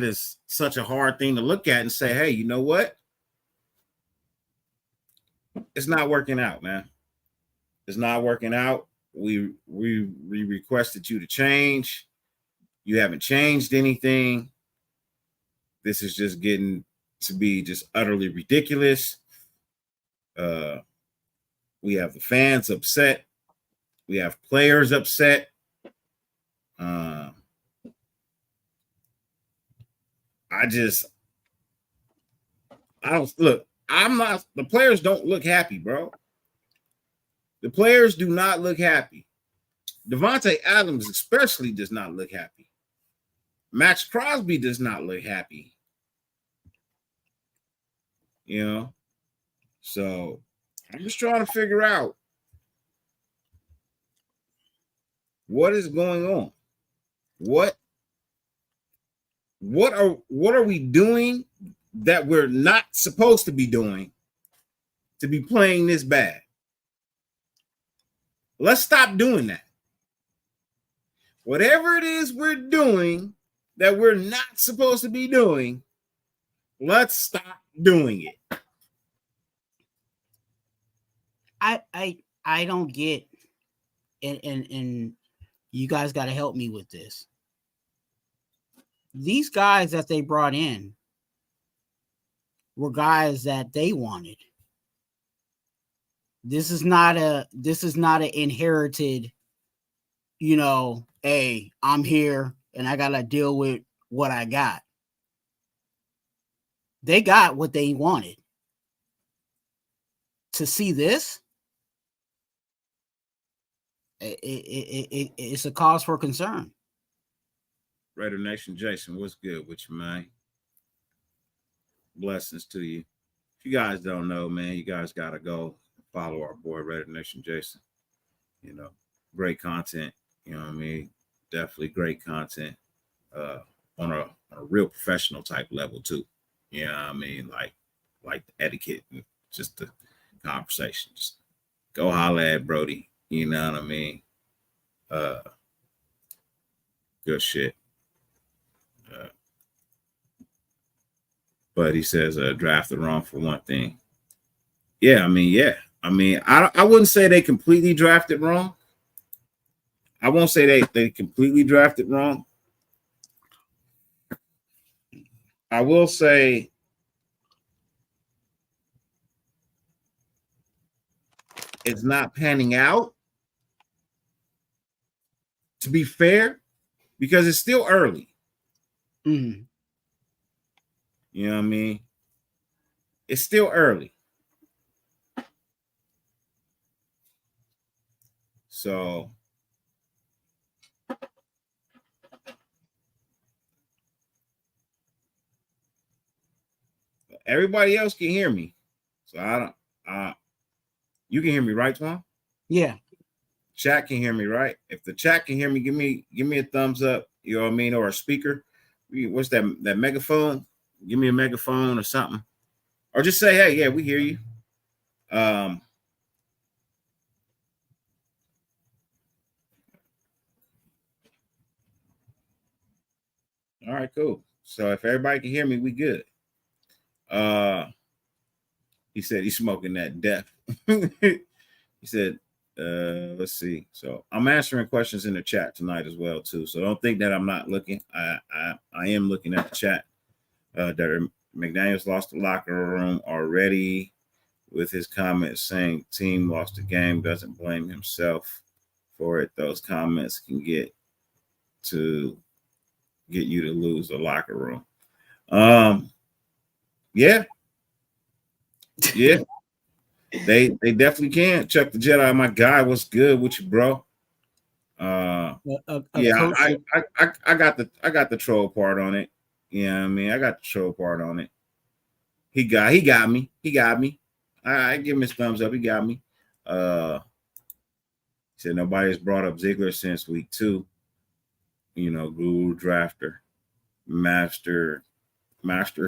is such a hard thing to look at and say, hey, you know what? It's not working out, man. It's not working out. We requested you to change. You haven't changed anything. This is just getting to be just utterly ridiculous. We have the fans upset. We have players upset. The players don't look happy, bro. The players do not look happy. Devontae Adams especially does not look happy. Max Crosby does not look happy. You know? So I'm just trying to figure out what is going on. What are we doing that we're not supposed to be doing to be playing this bad? Let's stop doing that. Whatever it is we're doing that we're not supposed to be doing, let's stop doing it. I don't get, and you guys got to help me with this. These guys that they brought in were guys that they wanted. This is not an inherited, hey, I'm here and I got to deal with what I got. They got what they wanted. To see this, it's a cause for concern. Raider Nation, Jason, what's good with you, man? Blessings to you. If you guys don't know, man, you guys got to go follow our boy, Raider Nation, Jason. Great content. You know what I mean? Definitely great content on a real professional type level, too. You know what I mean? Like the etiquette and just the conversation. Just go holler at Brody. You know what I mean? Good shit. But he says drafted wrong for one thing. Yeah. I wouldn't say they completely drafted wrong. I won't say they completely drafted wrong. I will say it's not panning out, to be fair, because it's still early. Mm-hmm. You know what I mean? It's still early. So everybody else can hear me. So you can hear me, right, Twan? Yeah. Chat can hear me, right? If the chat can hear me, give me a thumbs up, you know what I mean, or a speaker. What's that megaphone? Give me a megaphone or something. Or just say, hey, yeah, we hear you. All right, cool. So if everybody can hear me, we good. He said he's smoking that death. He said, let's see. So I'm answering questions in the chat tonight as well, too. So don't think that I'm not looking. I am looking at the chat. McDaniels lost the locker room already. with his comments saying team lost the game, doesn't blame himself for it. Those comments can get you to lose the locker room. Yeah. They definitely can. Chuck the Jedi, my guy, what's good with you, bro? I got the troll part on it. Yeah, I mean, I got the troll part on it. He got me. I give him his thumbs up. He got me. He said nobody's brought up Ziegler since week 2. You know, guru drafter, master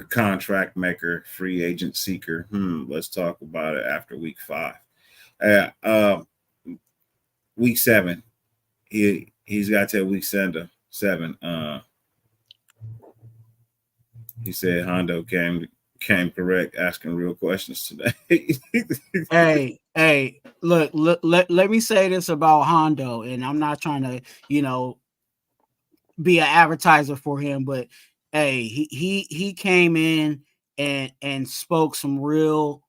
contract maker, free agent seeker. Let's talk about it after week 5. Week 7. He's got till week 7. He said Hondo came correct, asking real questions today. Hey, look, let me say this about Hondo, and I'm not trying to, be an advertiser for him, but hey, he came in and spoke some real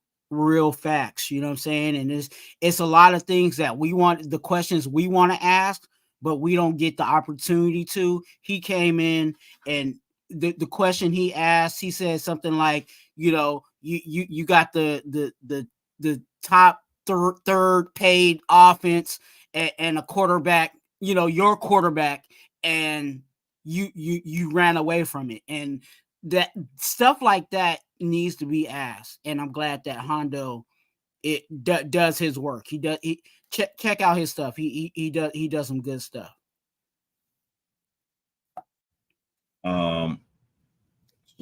facts, you know what I'm saying? And it's a lot of things that the questions we want to ask, but we don't get the opportunity to. He came in and the question he asked, he said something like, you got the top third paid offense and a quarterback, your quarterback, and you ran away from it. And that stuff like that needs to be asked. And I'm glad that Hondo does his work. He check out his stuff. He does some good stuff. So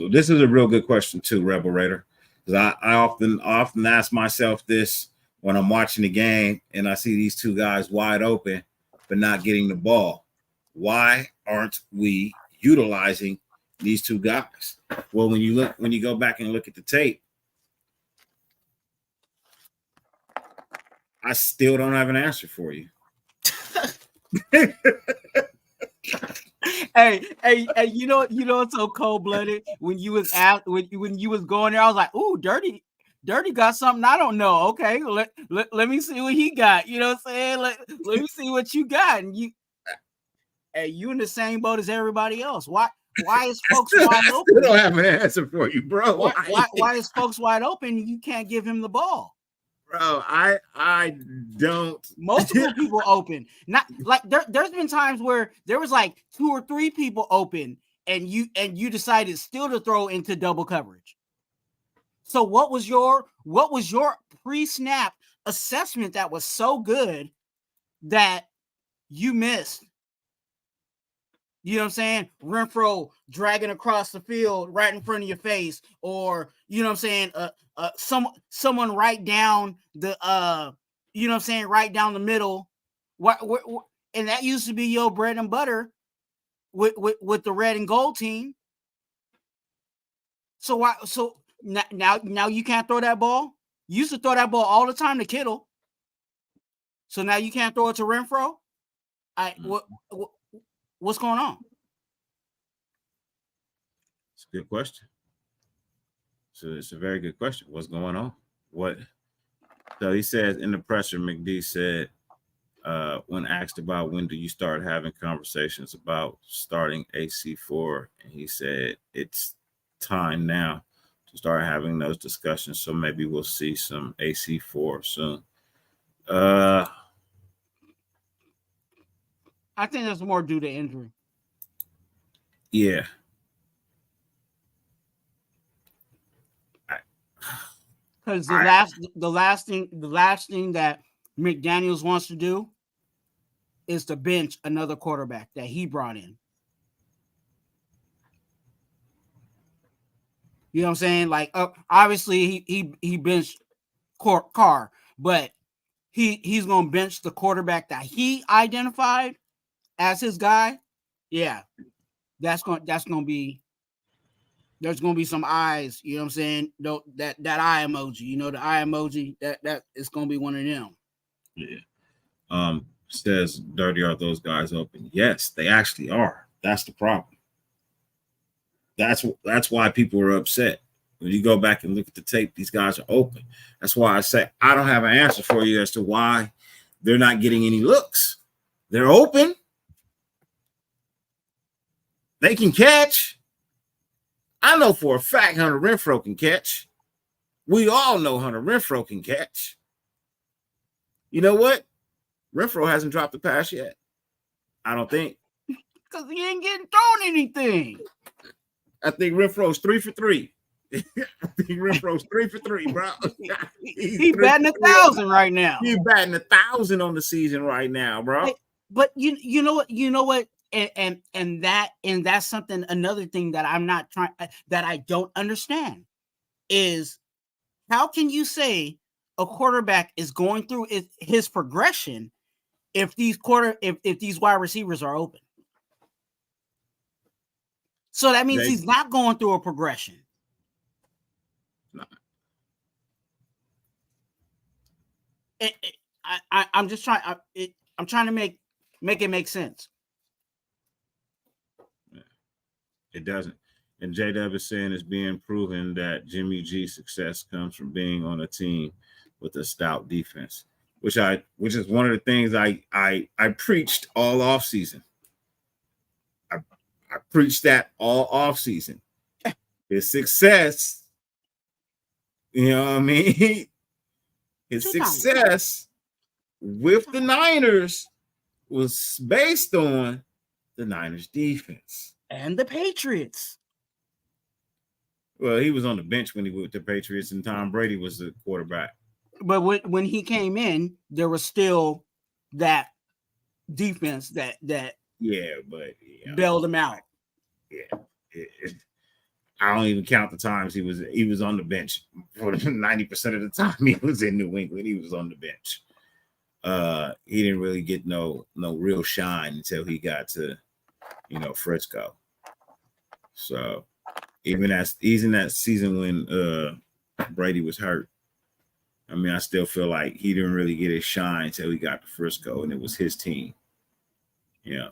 this is a real good question too, Rebel Raider, because I often ask myself this when I'm watching the game and I see these two guys wide open but not getting the ball. Why aren't we utilizing these two guys? Well, when you go back and look at the tape, I still don't have an answer for you. Hey, you know it's so cold-blooded when you was when you was going there. I was like, "Ooh, Dirty got something I don't know." Okay, let me see what he got. You know what I'm saying? Let me see what you got. And you in the same boat as everybody else. Why is folks wide open? I still don't have an answer for you, bro. Why is folks wide open? You can't give him the ball. Bro, I don't. Multiple people open. Not like there's been times where there was like 2 or 3 people open, and you decided still to throw into double coverage. So what was your pre-snap assessment that was so good that you missed? You know what I'm saying? Renfro dragging across the field right in front of your face, or you know what I'm saying? Someone right down the you know what I'm saying? Right down the middle. What and that used to be your bread and butter with the red and gold team. So now you can't throw that ball? You used to throw that ball all the time to Kittle. So now you can't throw it to Renfro? What's going on? It's a good question. So it's a very good question. What's going on? So he says in the presser, McD said, when asked about when do you start having conversations about starting AC4, and he said it's time now to start having those discussions. So maybe we'll see some AC4 soon. I think that's more due to injury. Yeah. Because the last thing that McDaniels wants to do is to bench another quarterback that he brought in. You know what I'm saying? Like, obviously he benched Carr, but he's gonna bench the quarterback that he identified as his guy. Yeah, that's gonna be. There's gonna be some eyes. You know what I'm saying? That eye emoji. You know the eye emoji. That is gonna be one of them. Yeah. Says Dirty, are those guys open? Yes, they actually are. That's the problem. That's why people are upset. When you go back and look at the tape, these guys are open. That's why I say I don't have an answer for you as to why they're not getting any looks. They're open. They can catch. I know for a fact Hunter Renfrow can catch. We all know Hunter Renfrow can catch. You know what? Renfrow hasn't dropped a pass yet. I don't think. Because he ain't getting thrown anything. I think Renfrow's 3 for 3. I think Renfro's 3 for 3, bro. He's batting 1,000 right now. He's batting 1,000 on the season right now, bro. But you know what, and that's something, another thing that I'm not trying, that I don't understand is, how can you say a quarterback is going through his progression if these wide receivers are open? So that means he's not going through a progression. No. I'm just trying. I'm trying to make it make sense. It doesn't. And J-Dub is saying it's being proven that Jimmy G's success comes from being on a team with a stout defense, which is one of the things I preached all off season. I preached that all off season. His success, you know what I mean? His success with the Niners was based on the Niners defense. And the Patriots. Well, he was on the bench when he was with the Patriots, and Tom Brady was the quarterback. But when he came in, there was still that defense that bailed him out. Yeah, I don't even count the times he was on the bench. For 90% of the time he was in New England, he was on the bench. He didn't really get no real shine until he got to, Frisco. So even that season when Brady was hurt, I mean, I still feel like he didn't really get his shine until he got to Frisco, and it was his team. Yeah.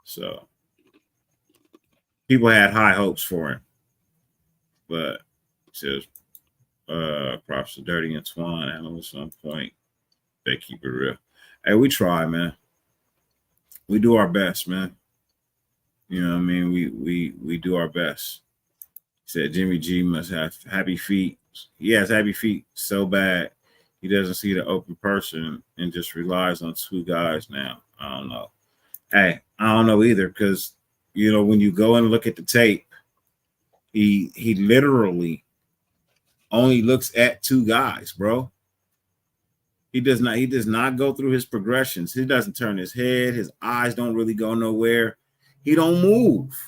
So people had high hopes for him, but just props to Dirty and Swan. I know at some point they keep it real. Hey, we try, man. We do our best, man. You know what I mean? We do our best. Said Jimmy G must have happy feet. He has happy feet so bad he doesn't see the open person and just relies on two guys now. I don't know. Hey, I don't know either, because when you go and look at the tape, he literally only looks at two guys, bro. He does not go through his progressions. He doesn't turn his head. His eyes don't really go nowhere. He don't move.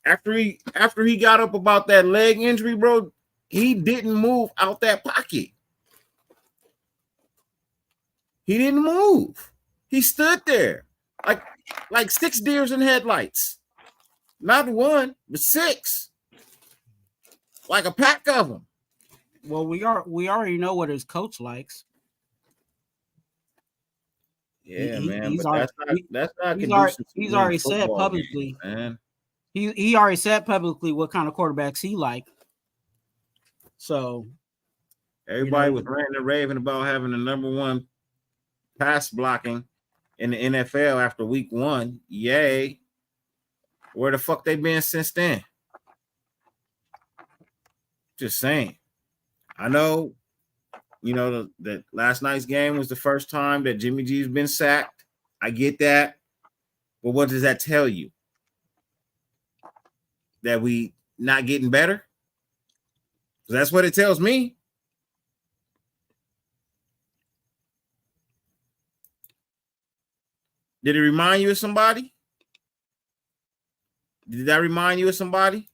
After he got up about that leg injury, bro, he didn't move out that pocket. He didn't move. He stood there like 6 deers in headlights. Not one, but 6. Like a pack of them. Well, we already know what his coach likes. Yeah, man. That's not he's already said publicly, man. He already said publicly what kind of quarterbacks he like. So everybody was ranting and raving about having the number 1 pass blocking in the NFL after week 1. Yay. Where the fuck they been since then? Just saying. I know, that last night's game was the first time that Jimmy G's been sacked. I get that. But what does that tell you? That we not getting better? That's what it tells me. Did it remind you of somebody? Did that remind you of somebody?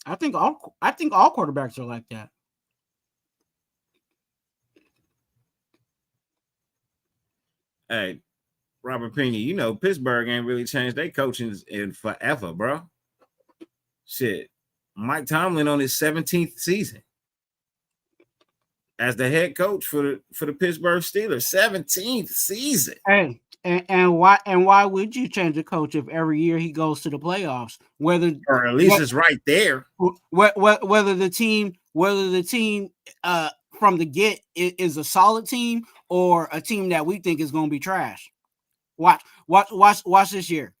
I think all quarterbacks are like that. Hey, Robert Pena, Pittsburgh ain't really changed their coaching in forever, bro. Shit. Mike Tomlin on his 17th season as the head coach for the Pittsburgh Steelers. 17th season. Hey, and why would you change a coach if every year he goes to the playoffs? Or at least it's right there. Whether the team from the get is a solid team or a team that we think is going to be trash. Watch this year.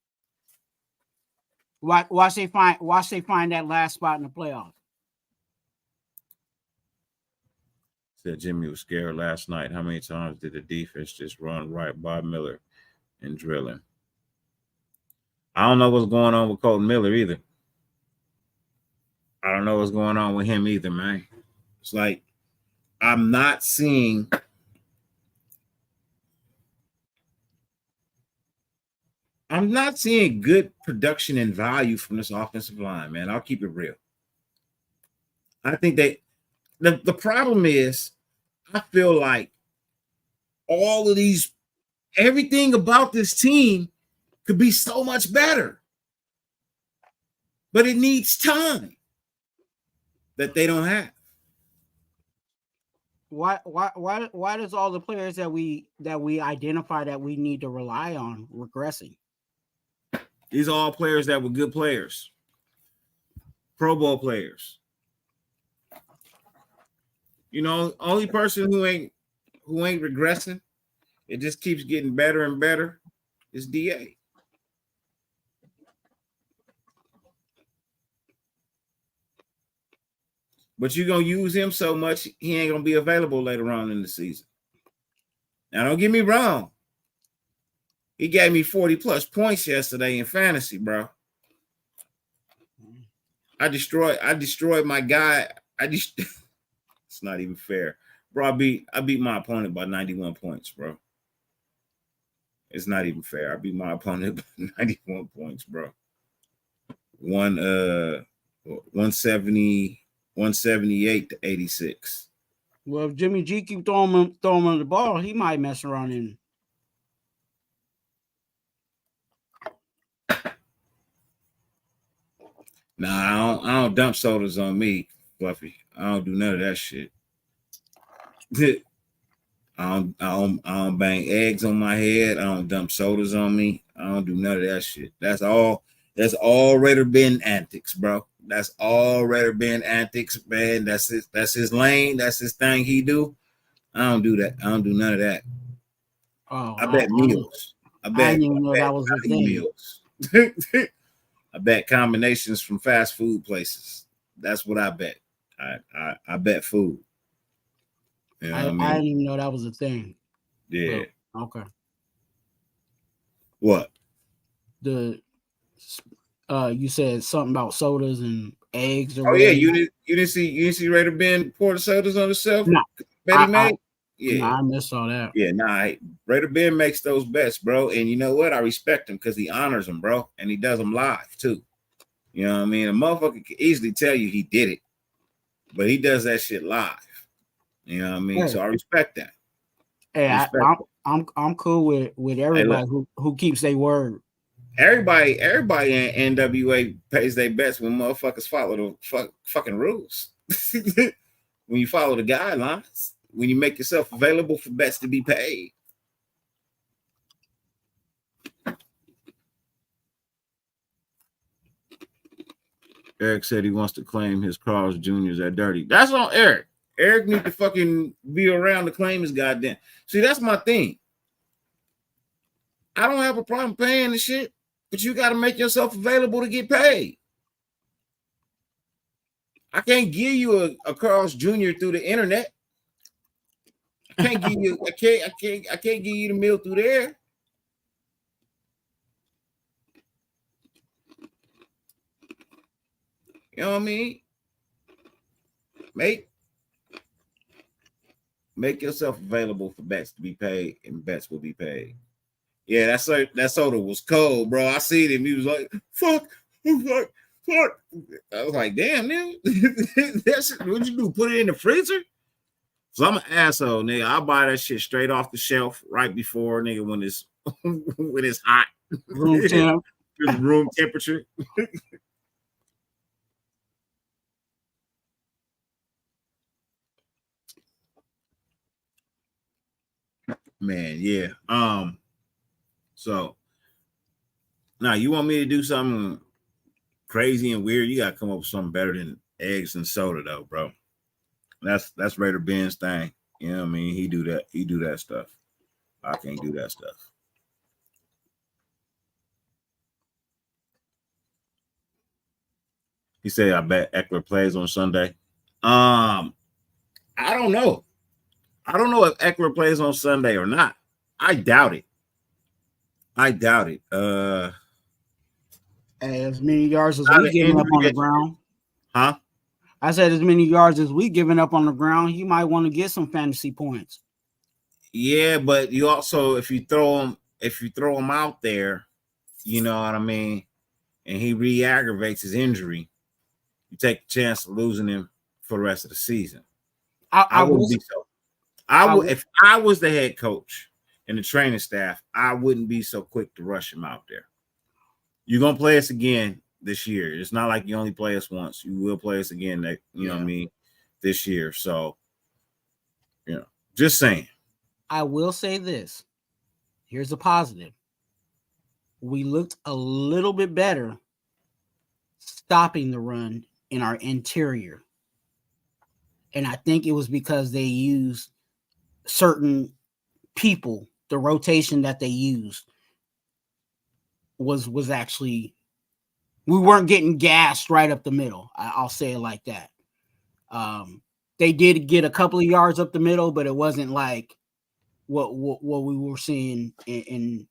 Watch they find that last spot in the playoffs. Said Jimmy was scared last night. How many times did the defense just run right by Miller and drill him? I don't know what's going on with Colton Miller either. I don't know what's going on with him either, man. It's like I'm not seeing good production and value from this offensive line, man. I'll keep it real. I think the problem is I feel like everything about this team could be so much better, but it needs time that they don't have. Why does all the players that we identify that we need to rely on regressing? These are all players that were good players, Pro Bowl players. You know, only person who ain't regressing, it just keeps getting better and better, is DA. But you're going to use him so much, he ain't going to be available later on in the season. Now, don't get me wrong. He gave me 40-plus points yesterday in fantasy, bro. I destroyed my guy. It's not even fair. Bro, I beat my opponent by 91 points, bro. It's not even fair. I beat my opponent by 91 points, bro. 178 to 86. Well, if Jimmy G keep throwing him the ball, he might mess around in. Nah, I don't dump sodas on me, Fluffy. I don't do none of that shit. I don't bang eggs on my head. I don't dump sodas on me. I don't do none of that shit. That's already been antics, bro. That's already been antics, man. That's his lane. That's his thing he do. I don't do that. I don't do none of that. Oh, I bet meals. I didn't even know that was a thing. Meals. I bet combinations from fast food places. That's what I bet. I bet food. You know I didn't even know that was a thing. Yeah. But, okay. What? You said something about sodas and eggs or whatever. Yeah, you didn't see Raider Ben pour the sodas on himself? No. Betty made? Yeah. I missed all that. Yeah, Raider Ben makes those bets, bro. And you know what? I respect him because he honors them, bro. And he does them live too. You know what I mean? A motherfucker can easily tell you he did it, but he does that shit live. You know what I mean? Yeah. So I respect that. Hey, I'm cool with everybody who keeps their word. Everybody in NWA pays their bets when motherfuckers follow the fucking rules. When you follow the guidelines, when you make yourself available for bets to be paid. Eric said he wants to claim his Carl's Jr.'s are dirty. That's on Eric. Eric need to fucking be around to claim his goddamn. See, that's my thing. I don't have a problem paying the shit, but you got to make yourself available to get paid. I can't give you a Carl's Jr. through the internet. I can't give you. I can't give you the meal through there. You know what I mean? Make yourself available for bets to be paid, and bets will be paid. Yeah, that soda was cold, bro. I seen him. He was like, fuck. I was like, damn, nigga. What'd you do? Put it in the freezer? So I'm an asshole, nigga. I buy that shit straight off the shelf right before, nigga, when it's hot. Room temp. Room temperature. Man, yeah. So now you want me to do something crazy and weird, you gotta come up with something better than eggs and soda, though, bro. That's Raider Ben's thing. You know what I mean? He do that stuff. I can't do that stuff. He said, I bet Eckler plays on Sunday. I don't know. I don't know if Eckler plays on Sunday or not. I doubt it. As many yards as we giving up on the ground. Huh? I said as many yards as we giving up on the ground, he might want to get some fantasy points. Yeah, but you also, if you throw him out there, you know what I mean, and he re-aggravates his injury, you take a chance of losing him for the rest of the season. I wouldn't be so. If I was the head coach and the training staff, I wouldn't be so quick to rush him out there. You're gonna play us again this year. It's not like you only play us once. You will play us again what I mean, this year. So, just saying. I will say this. Here's a positive. We looked a little bit better stopping the run in our interior. And I think it was because they used certain people, the rotation that they used was actually, we weren't getting gassed right up the middle. I'll say it like that. They did get a couple of yards up the middle, but it wasn't like what we were seeing in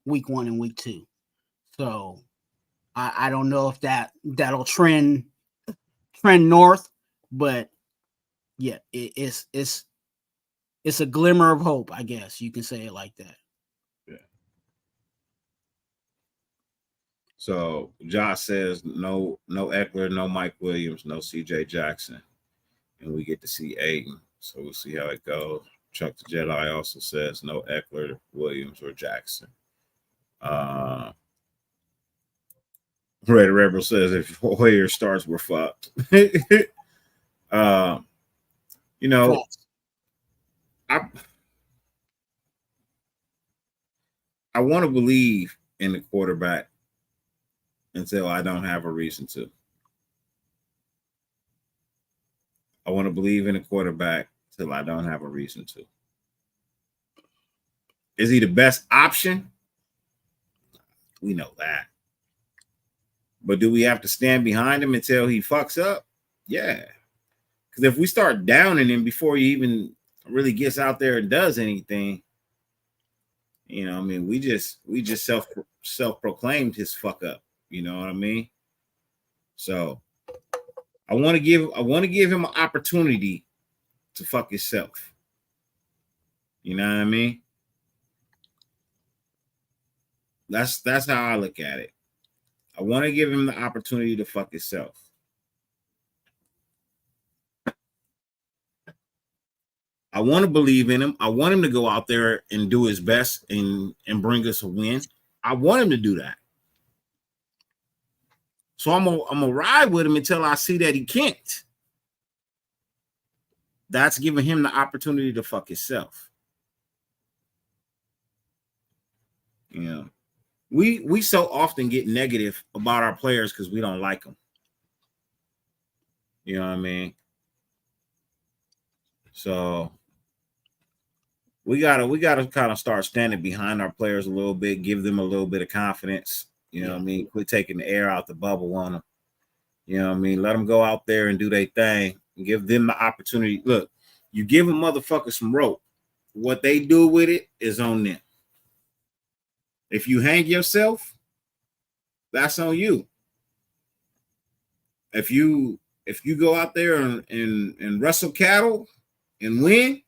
week 1 and week 2. So I don't know if that'll trend north, but yeah, it's a glimmer of hope, I guess you can say it like that. Yeah. So Josh says no Eckler, no Mike Williams, no CJ Jackson, and we get to see Aiden. So we'll see how it goes. Chuck the Jedi also says no Eckler, Williams, or Jackson. Red Rebel says if Hoyer starts, we're fucked. I want to believe in the quarterback until I don't have a reason to. I want to believe in the quarterback till I don't have a reason to. Is he the best option? We know that. But do we have to stand behind him until he fucks up? Yeah. Because if we start downing him before he even really gets out there and does anything, I mean, we just self-proclaimed his fuck up. You know what I mean? So I want to give him an opportunity to fuck himself. You know what I mean? That's how I look at it. I want to give him the opportunity to fuck himself. I want to believe in him. I want him to go out there and do his best and bring us a win. I want him to do that. So I'm gonna ride with him until I see that he can't. That's giving him the opportunity to fuck himself. We so often get negative about our players because we don't like them. You know what I mean? So we gotta kind of start standing behind our players a little bit, give them a little bit of confidence. You know what I mean? Quit taking the air out the bubble on them. You know what I mean? Let them go out there and do their thing and give them the opportunity. Look, you give a motherfucker some rope. What they do with it is on them. If you hang yourself, that's on you. If you go out there and wrestle cattle and win,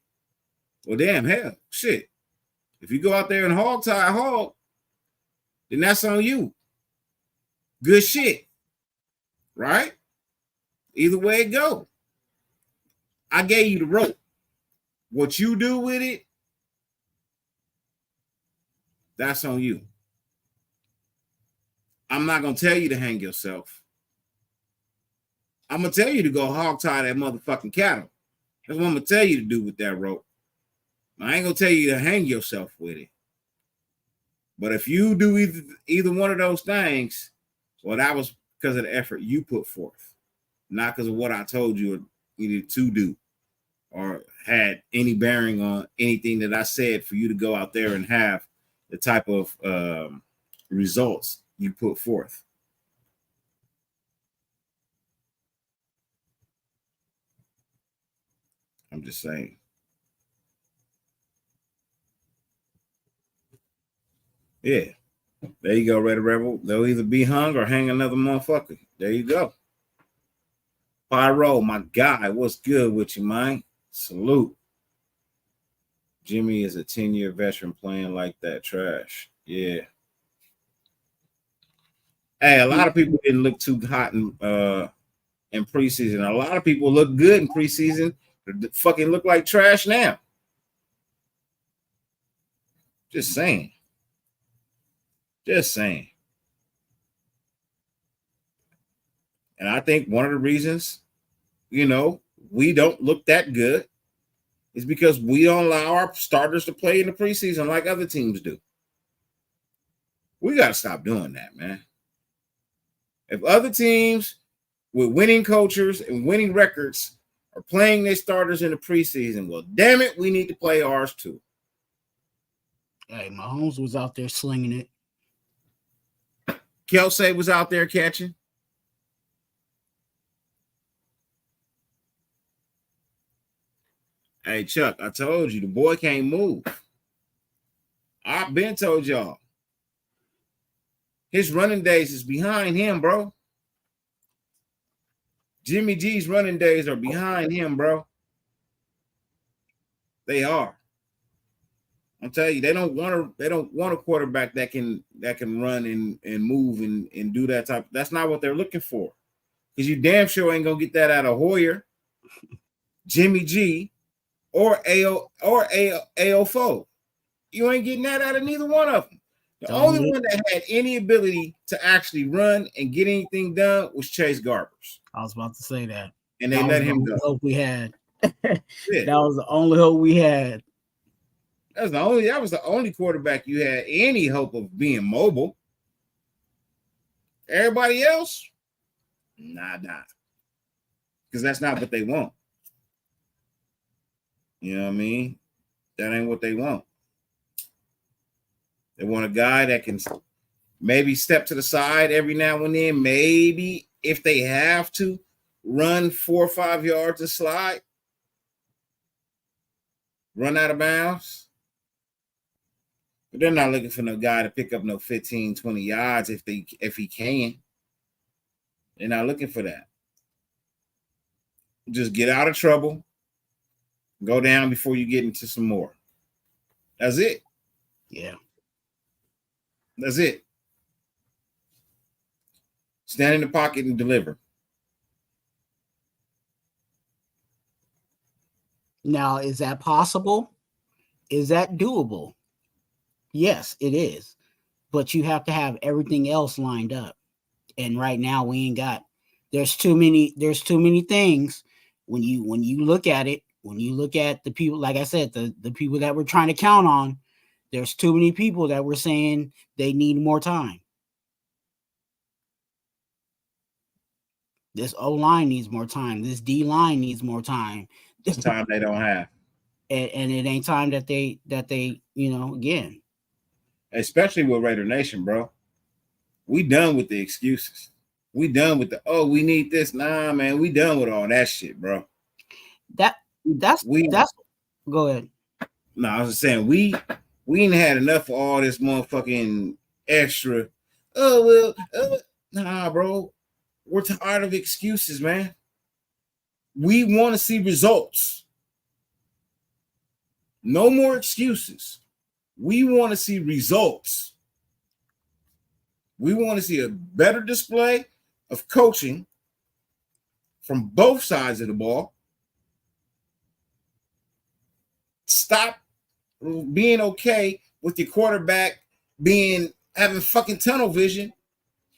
well, damn, hell, shit. If you go out there and hog tie a hog, then that's on you. Good shit. Right? Either way it go. I gave you the rope. What you do with it, that's on you. I'm not going to tell you to hang yourself. I'm going to tell you to go hog tie that motherfucking cattle. That's what I'm going to tell you to do with that rope. I ain't going to tell you to hang yourself with it. But if you do either one of those things, well, that was because of the effort you put forth, not because of what I told you needed to do or had any bearing on anything that I said for you to go out there and have the type of results you put forth. I'm just saying. Yeah. There you go, Red Rebel. They'll either be hung or hang another motherfucker. There you go. Pyro, my guy, what's good with you, man? Salute. Jimmy is a 10-year veteran playing like that. Trash. Yeah. Hey, a lot of people didn't look too hot in preseason. A lot of people look good in preseason. They fucking look like trash now. Just saying. Just saying. And I think one of the reasons, we don't look that good is because we don't allow our starters to play in the preseason like other teams do. We got to stop doing that, man. If other teams with winning coaches and winning records are playing their starters in the preseason, well, damn it, we need to play ours too. Hey, Mahomes was out there slinging it. Kelsey was out there catching. Hey, Chuck, I told you, the boy can't move. I've been told y'all. His running days is behind him, bro. Jimmy G's running days are behind him, bro. They are. I'm telling you, they don't want a quarterback that can run and move and do that type. That's not what they're looking for. Because you damn sure ain't gonna get that out of Hoyer, Jimmy G, or AO4. You ain't getting that out of neither one of them. The only one that had any ability to actually run and get anything done was Chase Garbers. I was about to say that. And they let him go. Hope we had. Yeah. That was the only hope we had. That was the only quarterback you had any hope of being mobile. Everybody else, nah. Because that's not what they want. You know what I mean? That ain't what they want. They want a guy that can maybe step to the side every now and then. Maybe if they have to run 4 or 5 yards and slide, run out of bounds. But they're not looking for no guy to pick up no 15, 20 yards if he can. They're not looking for that. Just get out of trouble. Go down before you get into some more. That's it. Yeah. That's it. Stand in the pocket and deliver. Now, is that possible? Is that doable? Yes, it is. But you have to have everything else lined up. And right now we ain't got. There's too many things when you look at it, when you look at the people, like I said, the people that we're trying to count on, there's too many people that we're saying they need more time. This O-line needs more time. This D-line needs more time. It's time they don't have. And it ain't time that they, again. Especially with Raider Nation, bro. We done with the excuses. We done with we need this. Nah, man, we done with all that shit, bro. That's go ahead. No, I was just saying we ain't had enough of all this motherfucking extra. Nah, bro. We're tired of excuses, man. We want to see results. No more excuses. We want to see results. We want to see a better display of coaching from both sides of the ball. Stop being okay with your quarterback having fucking tunnel vision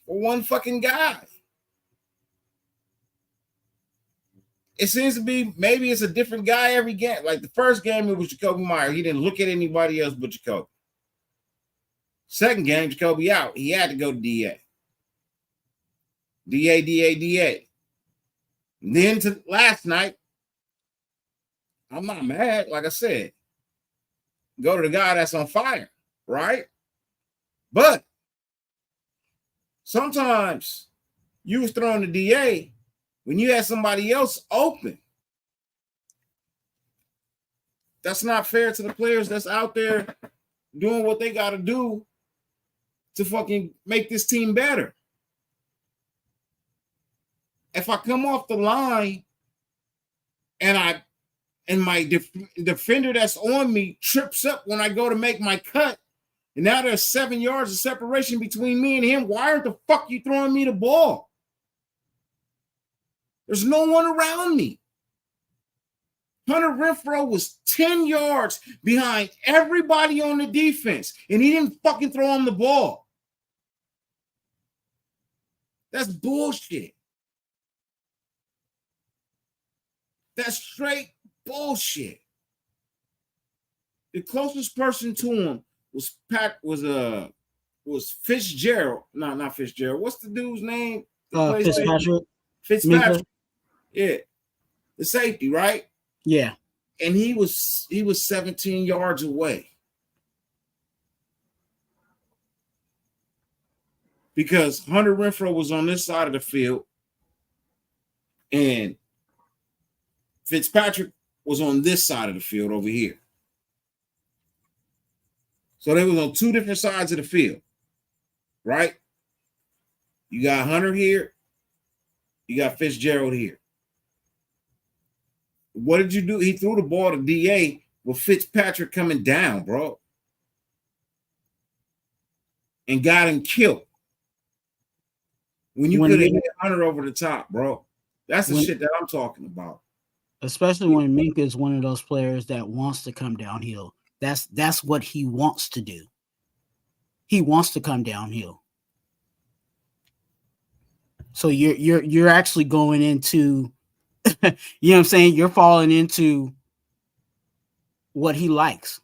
for one fucking guy. It seems to be maybe it's a different guy every game. Like the first game, it was Jacoby Myers. He didn't look at anybody else but Jacoby. Second game, Jacoby out. He had to go to DA. DA. And then to last night, I'm not mad. Like I said, go to the guy that's on fire, right? But sometimes you was throwing the DA when you had somebody else open. That's not fair to the players that's out there doing what they got to do to fucking make this team better. If I come off the line and my defender that's on me trips up when I go to make my cut, and now there's 7 yards of separation between me and him, why aren't the fuck you throwing me the ball? There's no one around me. Hunter Renfrow was 10 yards behind everybody on the defense, and he didn't fucking throw him the ball. That's bullshit. That's straight bullshit. The closest person to him was Fitzgerald. No, not Fitzgerald. What's the dude's name? Fitzpatrick. Fitzpatrick. Yeah. The safety, right? Yeah. And he was 17 yards away. Because Hunter Renfrow was on this side of the field and Fitzpatrick was on this side of the field over here. So they was on two different sides of the field, right? You got Hunter here. You got Fitzgerald here. What did you do? He threw the ball to DA with Fitzpatrick coming down, bro. And got him killed. When you could have hit Hunter over the top, bro. That's the shit that I'm talking about. Especially when Minkah is one of those players that wants to come downhill. That's what he wants to do. He wants to come downhill. So you're actually going into, you know what I'm saying? You're falling into what he likes.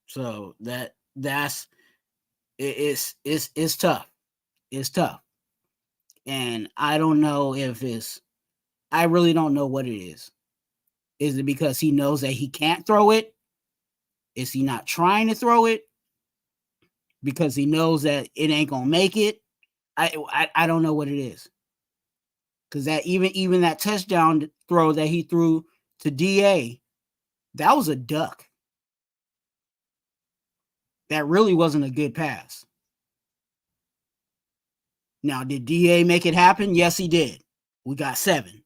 So that's it's tough. It's tough. And I don't know if I really don't know what it is. Is it because he knows that he can't throw it? Is he not trying to throw it? Because he knows that it ain't gonna make it? I don't know what it is. Because that even that touchdown throw that he threw to DA, that was a duck. That really wasn't a good pass. Now, did DA make it happen? Yes, he did. We got 7.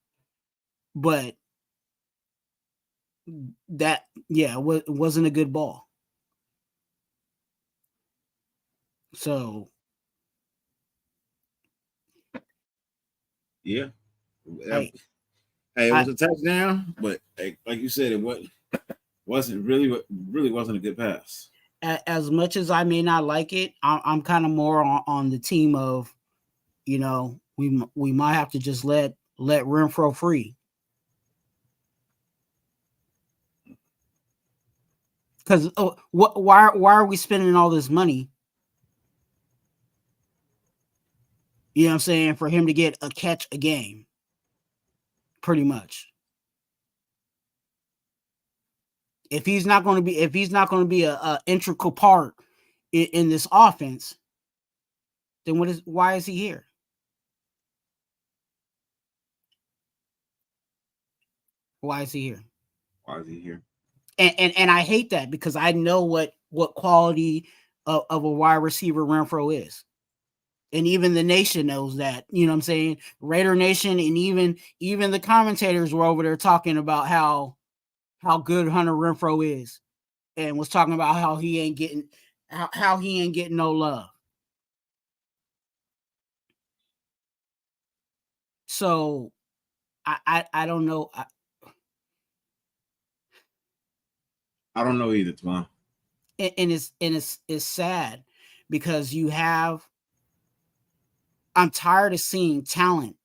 But that, yeah, it wasn't a good ball. So. Yeah. Hey, it was a touchdown, but like you said, it wasn't wasn't a good pass. As much as I may not like it, I'm kind of more on the team of, you know, we might have to just let Renfrow free. Because why are we spending all this money? You know what I'm saying? For him to get a catch a game, pretty much. If he's not going to be a integral part in this offense, then why is he here? Why is he here? Why is he here? And I hate that because I know what quality of a wide receiver Renfrow is. And even the nation knows that, you know what I'm saying? Raider Nation and even the commentators were over there talking about how good Hunter Renfrow is, and was talking about how he ain't getting no love. So I don't know. I don't know either, Twan. And it's sad because I'm tired of seeing talent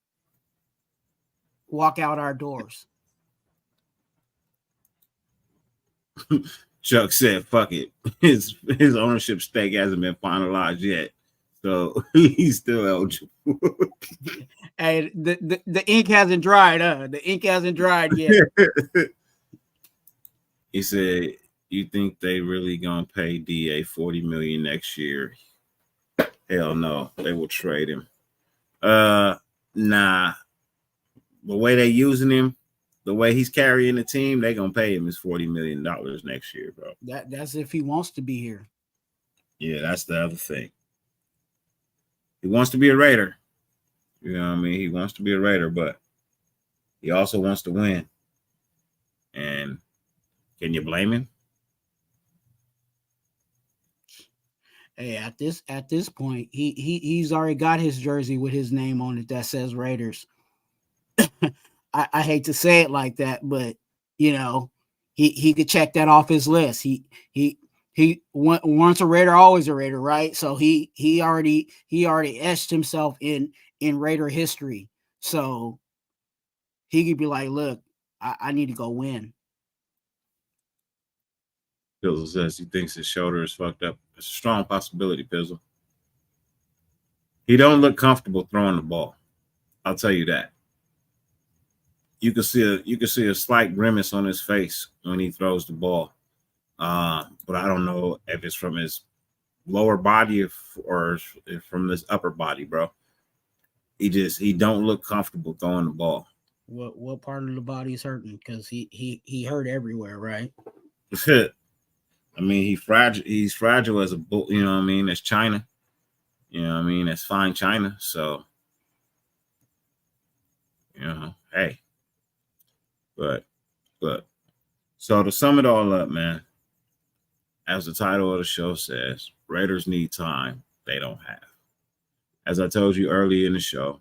walk out our doors. Chuck said, "Fuck it." His ownership stake hasn't been finalized yet, so he's still eligible. Hey, the ink hasn't dried. The ink hasn't dried yet. He said, "You think they really gonna pay DA $40 million next year?" Hell no, they will trade him. Nah. The way they using him, the way he's carrying the team, they gonna pay him his $40 million next year, bro. That's if he wants to be here. Yeah, that's the other thing. He wants to be a Raider. You know what I mean? He wants to be a Raider, but he also wants to win. And can you blame him? Hey, at this point, he's already got his jersey with his name on it that says Raiders. I hate to say it like that, but you know, he could check that off his list. He once a Raider, always a Raider, right? So he already etched himself in Raider history. So he could be like, look, I need to go win. Pizzle says he thinks his shoulder is fucked up. It's a strong possibility, Pizzle. He don't look comfortable throwing the ball. I'll tell you that. You can see a slight grimace on his face when he throws the ball. But I don't know if it's from his lower body or if from his upper body, bro. He don't look comfortable throwing the ball. What part of the body is hurting? Because he hurt everywhere, right? I mean, he's fragile as a bull, you know what I mean? That's China. You know what I mean? That's fine China. So, you know, hey. But so to sum it all up, man, as the title of the show says, Raiders need time they don't have. As I told you earlier in the show,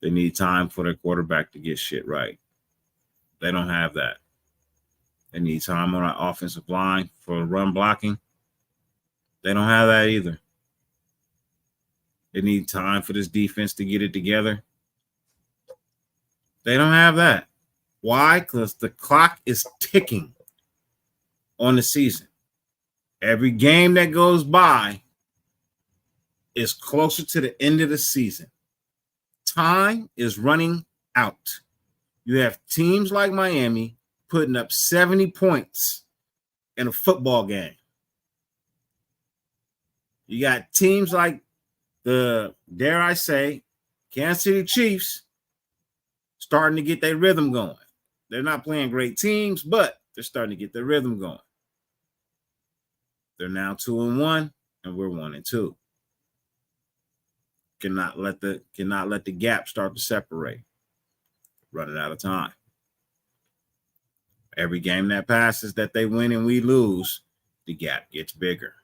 they need time for their quarterback to get shit right. They don't have that. They need time on our offensive line for run blocking. They don't have that either. They need time for this defense to get it together. They don't have that. Why? Because the clock is ticking on the season. Every game that goes by is closer to the end of the season. Time is running out. You have teams like Miami putting up 70 points in a football game. You got teams like the, dare I say, Kansas City Chiefs starting to get their rhythm going. They're not playing great teams, but they're starting to get their rhythm going. They're now 2-1, and we're 1-2. Cannot let the gap start to separate. Running out of time. Every game that passes that they win and we lose, the gap gets bigger.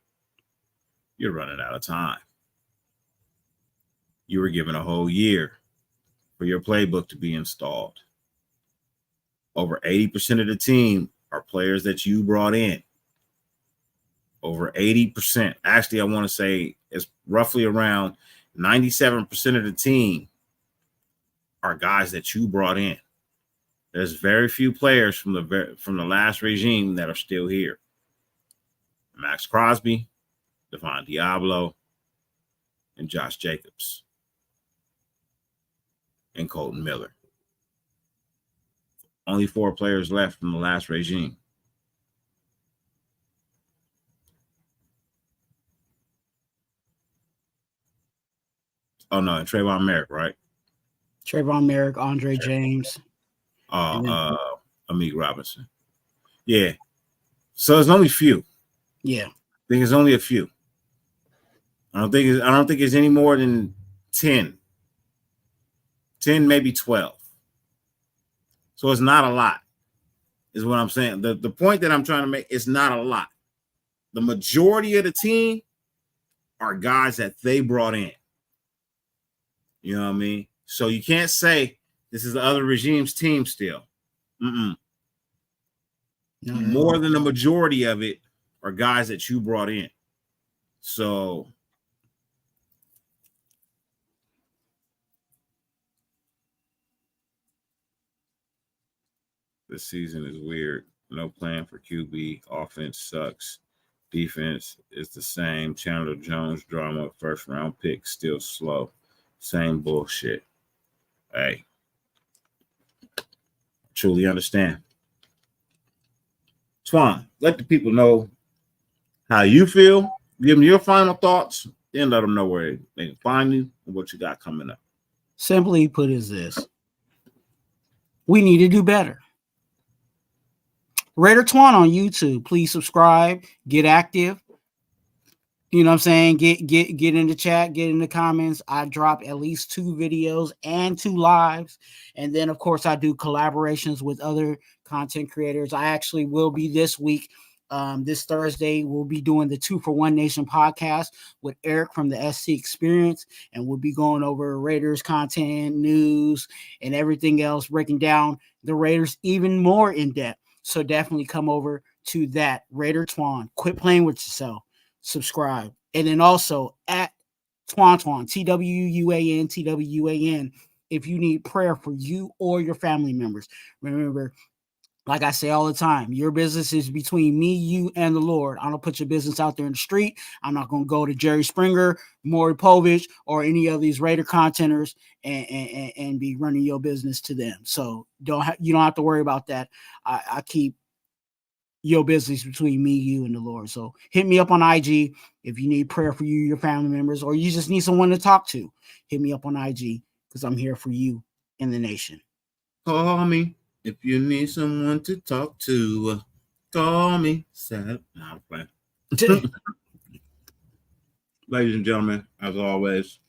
You're running out of time. You were given a whole year for your playbook to be installed. Over 80% of the team are players that you brought in. Over 80%. Actually, I want to say it's roughly around 97% of the team are guys that you brought in. There's very few players from the last regime that are still here. Max Crosby, Devon Diablo, and Josh Jacobs, and Colton Miller. Only 4 players left from the last regime. Oh no, and Trayvon Merrick, right? Trayvon Merrick, Andre James, Amik Robinson. Yeah. So there's only few. Yeah. I think it's only a few. I don't think it's any more than 10. 10, maybe 12. So it's not a lot, is what I'm saying. The point that I'm trying to make is not a lot. The majority of the team are guys that they brought in. You know what I mean? So you can't say this is the other regime's team still. No, more than the majority of it are guys that you brought in. So this season is weird. No plan for QB. Offense sucks. Defense is the same. Chandler Jones drama. First round pick still slow. Same bullshit. Hey, truly understand. Twan, let the people know how you feel. Give them your final thoughts. Then let them know where they can find you and what you got coming up. Simply put is this. We need to do better. Raider Twan on YouTube. Please subscribe. Get active. You know what I'm saying? Get in the chat, get in the comments. I drop at least 2 videos and 2 lives. And then, of course, I do collaborations with other content creators. I actually will be this week. This Thursday, we'll be doing the 2 for 1 Nation podcast with Eric from the SC Experience. And we'll be going over Raiders content, news, and everything else, breaking down the Raiders even more in depth. So definitely come over to that. Raider Twan. Quit playing with yourself. Subscribe. And then also at Twan, TWUAN, if you need prayer for you or your family members. Remember, like I say all the time, your business is between me, you, and the Lord. I don't put your business out there in the street. I'm not going to go to Jerry Springer, Maury Povich, or any of these Raider contenders and be running your business to them. So you don't have to worry about that. I keep your business between me, you, and the Lord. So hit me up on IG if you need prayer for you, your family members, or you just need someone to talk to. Hit me up on IG because I'm here for you in the nation. Call me if you need someone to talk to. Call me. Sad. No, I'm playing. Ladies and gentlemen, as always,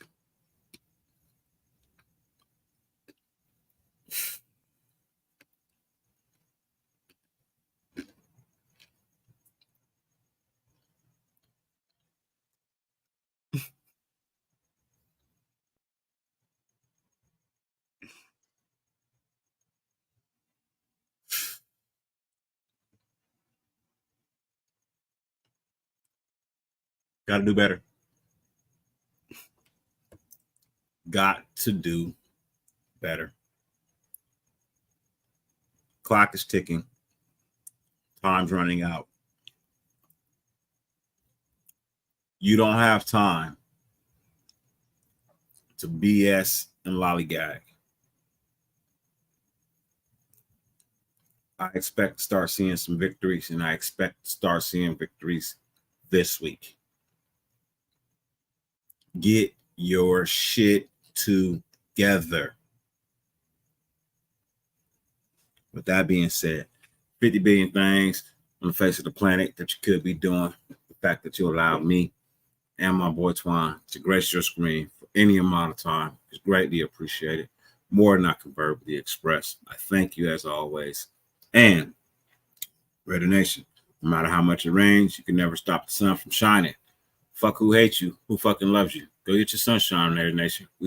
got to do better. Got to do better. Clock is ticking. Time's running out. You don't have time to BS and lollygag. I expect to start seeing some victories, and I expect to start seeing victories this week. Get your shit together. With that being said, 50 billion things on the face of the planet that you could be doing. The fact that you allowed me and my boy Twan to grace your screen for any amount of time is greatly appreciated. More than I can verbally express. I thank you as always. And Raider Nation, no matter how much it rains, you can never stop the sun from shining. Fuck who hates you, who fucking loves you. Go get your sunshine, Raider Nation.